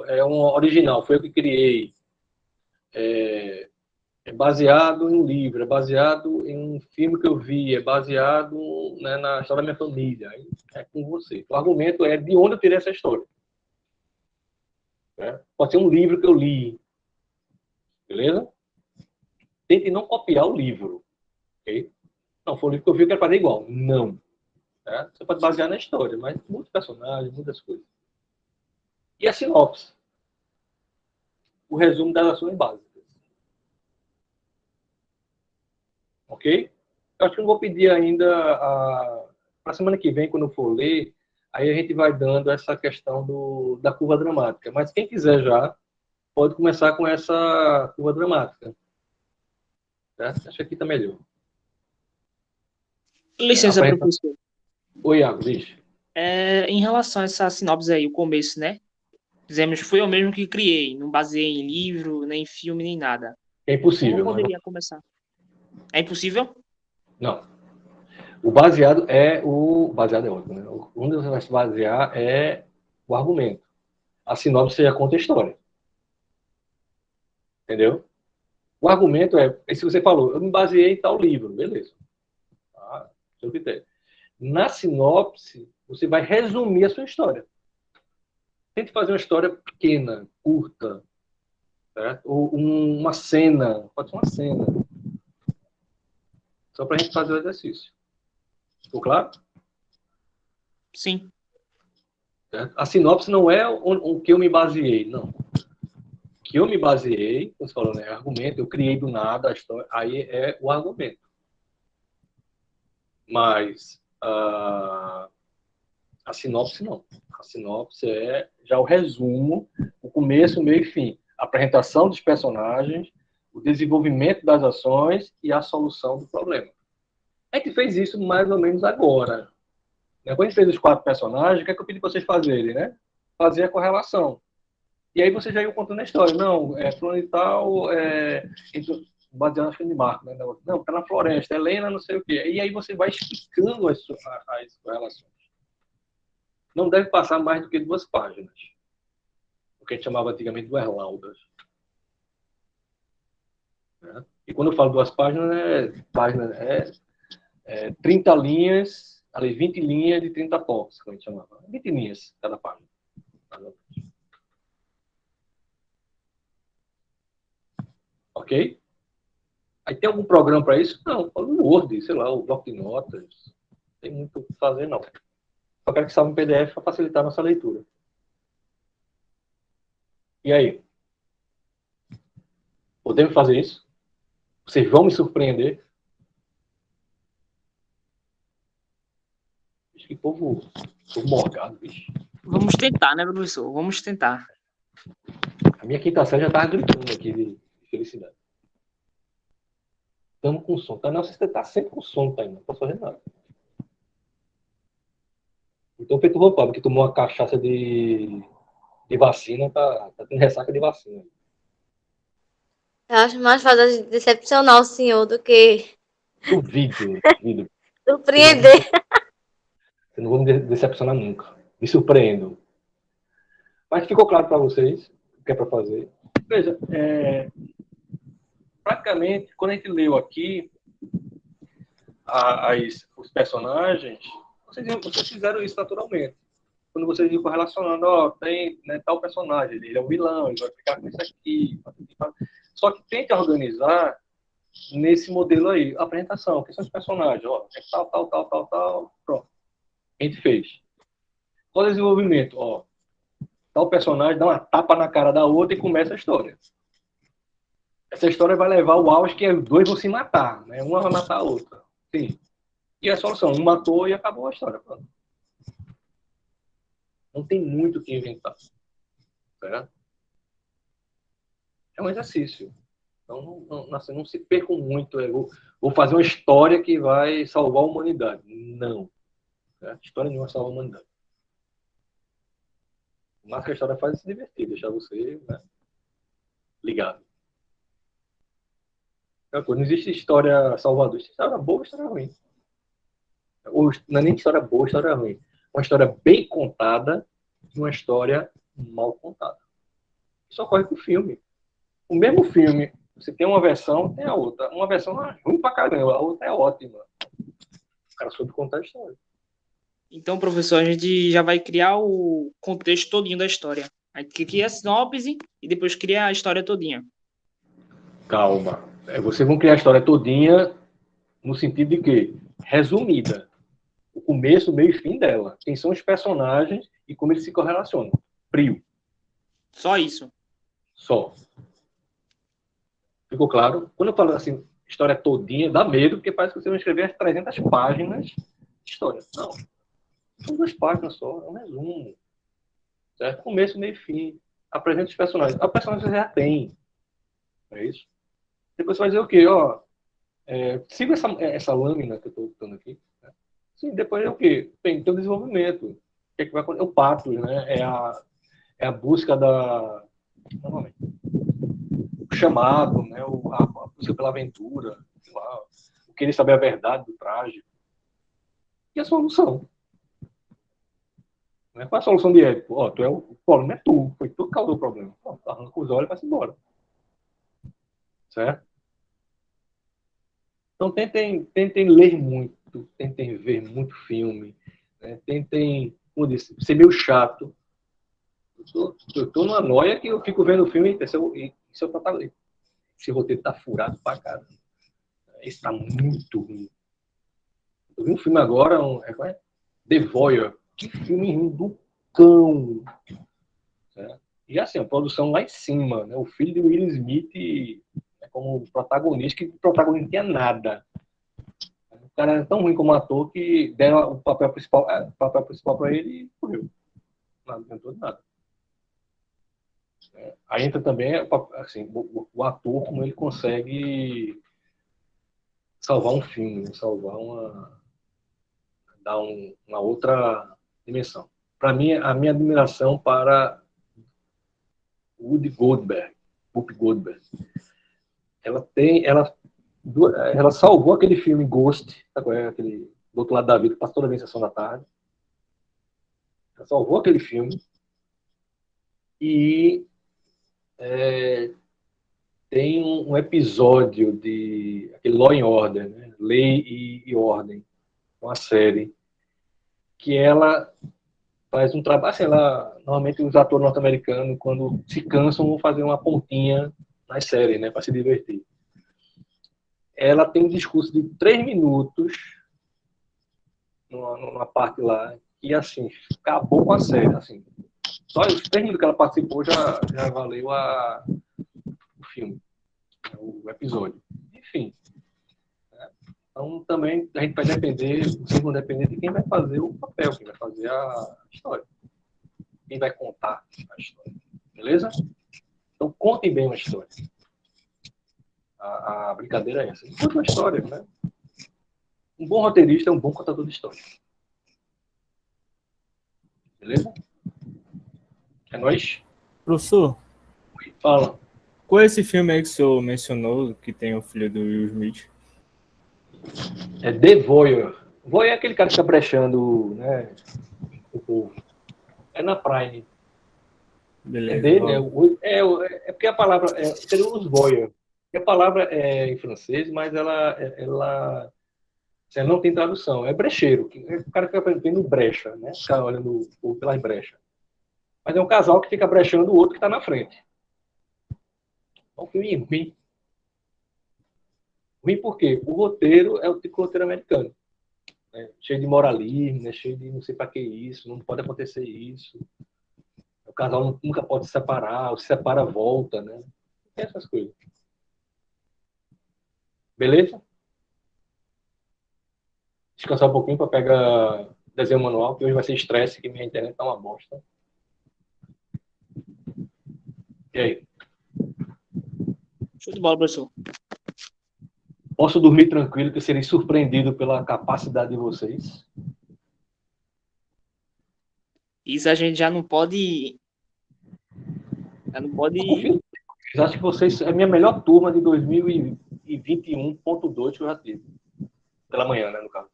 S1: é um original, foi eu que criei. É baseado em um livro, é baseado em um filme que eu vi, é baseado, né, na história da minha família. É com você. O argumento é de onde eu tirei essa história. Né? Pode ser um livro que eu li. Beleza? Tente não copiar o livro. Okay? Não, foi um livro que eu vi, eu quero fazer igual. Não. Tá? Você pode basear na história, mas muitos personagens, muitas coisas. E a sinopse. O resumo das ações básicas. Ok? Eu acho que eu não vou pedir ainda para a semana que vem, quando eu for ler, aí a gente vai dando essa questão da curva dramática. Mas quem quiser já, pode começar com essa curva dramática. Certo? Acho que aqui está melhor.
S2: Licença, professor.
S1: Oi, Iago, diz.
S2: Em relação a essa sinopse aí, o começo, né? Dizemos, foi eu mesmo que criei, não baseei em livro, nem filme, nem nada.
S1: É impossível.
S2: Como poderia começar? É impossível?
S1: Não. O baseado é ótimo, né? Onde você vai se basear é o argumento. A sinopse você já conta a história. Entendeu? O argumento é se você falou, eu me baseei em tal livro, beleza. Tá? Seu critério. Na sinopse, você vai resumir a sua história. Tente fazer uma história pequena, curta, certo? Ou uma cena, pode ser uma cena. Só para a gente fazer o exercício. Ficou claro?
S2: Sim.
S1: Certo? A sinopse não é o que eu me baseei, não. O que eu me baseei, você falou, né? Argumento, eu criei do nada a história, aí é o argumento. Mas a sinopse não. A sinopse é já o resumo, o começo, o meio e fim. A apresentação dos personagens, o desenvolvimento das ações e a solução do problema. A gente fez isso mais ou menos agora. Quando a gente fez os 4 personagens, o que é que eu pedi para vocês fazerem, né? Fazer a correlação. E aí você já ia contando a história. Não, fulano e tal, baseado no de Marco, né? Não, tá na floresta, Helena, não sei o quê. E aí você vai explicando as correlações. Não deve passar mais do que 2 páginas. O que a gente chamava antigamente de laudas. Né? E quando eu falo 2 páginas, é 30 linhas, ali 20 linhas de 30 toques, como a gente chamava. 20 linhas cada página. Ok? Aí tem algum programa para isso? Não, o Word, sei lá, o bloco de notas. Não tem muito o que fazer, não. Só quero que salve um PDF para facilitar a nossa leitura. E aí? Podemos fazer isso? Vocês vão me surpreender? Que povo morgado, bicho.
S2: Vamos tentar, né, professor? Vamos tentar.
S1: A minha quinta série já estava gritando aqui de felicidade. Estamos com sono. Tá, não, você está sempre com sono, tá aí, não posso fazer nada. tô feito o Pablo, que tomou uma cachaça de vacina, tá tendo ressaca de vacina.
S7: Eu acho mais fácil decepcionar o senhor do que
S1: Duvido.
S7: surpreender.
S1: Eu não vou me decepcionar nunca. Me surpreendo. Mas ficou claro para vocês o que é para fazer. Veja, praticamente, quando a gente leu aqui os personagens, vocês fizeram isso naturalmente. Quando vocês iam relacionando, tem, né, tal personagem, ele é o vilão, ele vai ficar com isso aqui. Só que tente organizar nesse modelo aí, apresentação, que são os personagens, é tal, pronto. A gente fez. Qual é o desenvolvimento? Tal personagem dá uma tapa na cara da outra e começa a história. Essa história vai levar ao auge que os dois vão se matar, né? Uma vai matar a outra. Sim. E a solução, um matou e acabou a história. Pronto. Não tem muito o que inventar. Certo? É um exercício. Então, não se percam muito. Vou fazer uma história que vai salvar a humanidade. Não. Certo? História nenhuma salva a humanidade. Mas que a história faz é se divertir, deixar você, né, ligado. Não existe história salvadora. Existe história boa e história ruim. Não é nem história boa, história ruim. Uma história bem contada e uma história mal contada. Isso ocorre com o filme. O mesmo filme, você tem uma versão, tem a outra. Uma versão é ruim pra caramba, a outra é ótima. O cara soube contar a história.
S2: Então, professor, a gente já vai criar o contexto todinho da história. A gente cria a sinopse e depois cria a história todinha.
S1: Calma. Vocês vão criar a história todinha no sentido de que? Resumida. O começo, meio e fim dela. Quem são os personagens e como eles se correlacionam. Frio.
S2: Só isso.
S1: Só. Ficou claro? Quando eu falo assim, história todinha, dá medo, porque parece que você vai escrever as 300 páginas de história. Não. São 2 páginas só, é um resumo. Certo? Começo, meio e fim. Apresenta os personagens. A personagem você já tem. É isso? Depois você vai dizer o quê? Siga essa lâmina que eu estou botando aqui. Né? Sim, depois é o quê? Tem o desenvolvimento. O que é que vai acontecer? O patos, né? É a busca da... Novamente. O chamado, né? A busca pela aventura. Sei lá, o querer saber a verdade do traje. E a solução. Qual é a solução de Édipo? Tu é o problema é tu. Foi tu que causou o problema. Arranca os olhos e vai-se embora. Certo? Então, tentem ler muito, tentem ver muito filme, né? Tentem, como eu disse, ser meio chato. Eu tô numa noia que eu fico vendo o filme e esse roteiro tá furado pra caramba. Esse tá muito ruim. Eu vi um filme agora, The Voyeur. Que filme ruim do cão. Certo? E assim, a produção lá em cima, né? O filho de Will Smith como protagonista, que o protagonista não tinha nada. O cara era tão ruim como ator que deram o papel principal para ele e morreu. Não adiantou de nada. Aí entra também assim, o ator, como ele consegue salvar um filme, dar uma outra dimensão. Para mim, a minha admiração para Whoopi Goldberg. Ela salvou aquele filme Ghost, aquele do outro lado da vida, que passa toda a sessão da tarde. Ela salvou aquele filme e tem um episódio de aquele Law and Order, né? Lei e Ordem, uma série que ela faz um trabalho, sei lá, normalmente os atores norte-americanos, quando se cansam, vão fazer uma pontinha nas séries, né, para se divertir. Ela tem um discurso de 3 minutos numa parte lá, e assim, acabou com a série, assim. Só os 3 minutos que ela participou já valeu o filme, o episódio. Enfim. Né? Então, também, a gente vai depender, vocês vão depender de quem vai fazer o papel, quem vai fazer a história. Quem vai contar a história. Beleza? Então, contem bem uma história. A brincadeira é essa. Conta uma história, né? Um bom roteirista é um bom contador de história. Beleza? É nóis?
S3: Professor,
S1: Fala.
S3: qual é esse filme aí que o senhor mencionou, que tem o filho do Will Smith?
S1: É The Voyeur. Voyeur é aquele cara que fica brechando, né, o povo. É na Prime. É
S3: Beleza.
S1: D, né? É porque a palavra seria os Voyeur. A palavra é em francês, mas ela não tem tradução. É brecheiro. O cara fica vendo brecha, né? Fica olhando o povo pelas brechas. Mas é um casal que fica brechando o outro que está na frente. É um filme ruim. Ruim por quê? O roteiro é o tipo roteiro americano. Né? Cheio de moralismo, né? Cheio de não sei para que isso, não pode acontecer isso. O casal nunca pode se separar, ou se separa, volta, né? Tem essas coisas. Beleza? Descansar um pouquinho para pegar desenho manual, que hoje vai ser estresse, que minha internet tá uma bosta. E aí?
S2: Show de bola, professor.
S1: Posso dormir tranquilo, que eu serei surpreendido pela capacidade de vocês?
S2: Isso a gente já não pode. Já não pode.
S1: Eu confio. Eu acho que vocês é a minha melhor turma de 2021.2 que eu já tive. Pela manhã, né, no caso.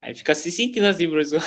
S2: Aí fica se sentindo assim, professor.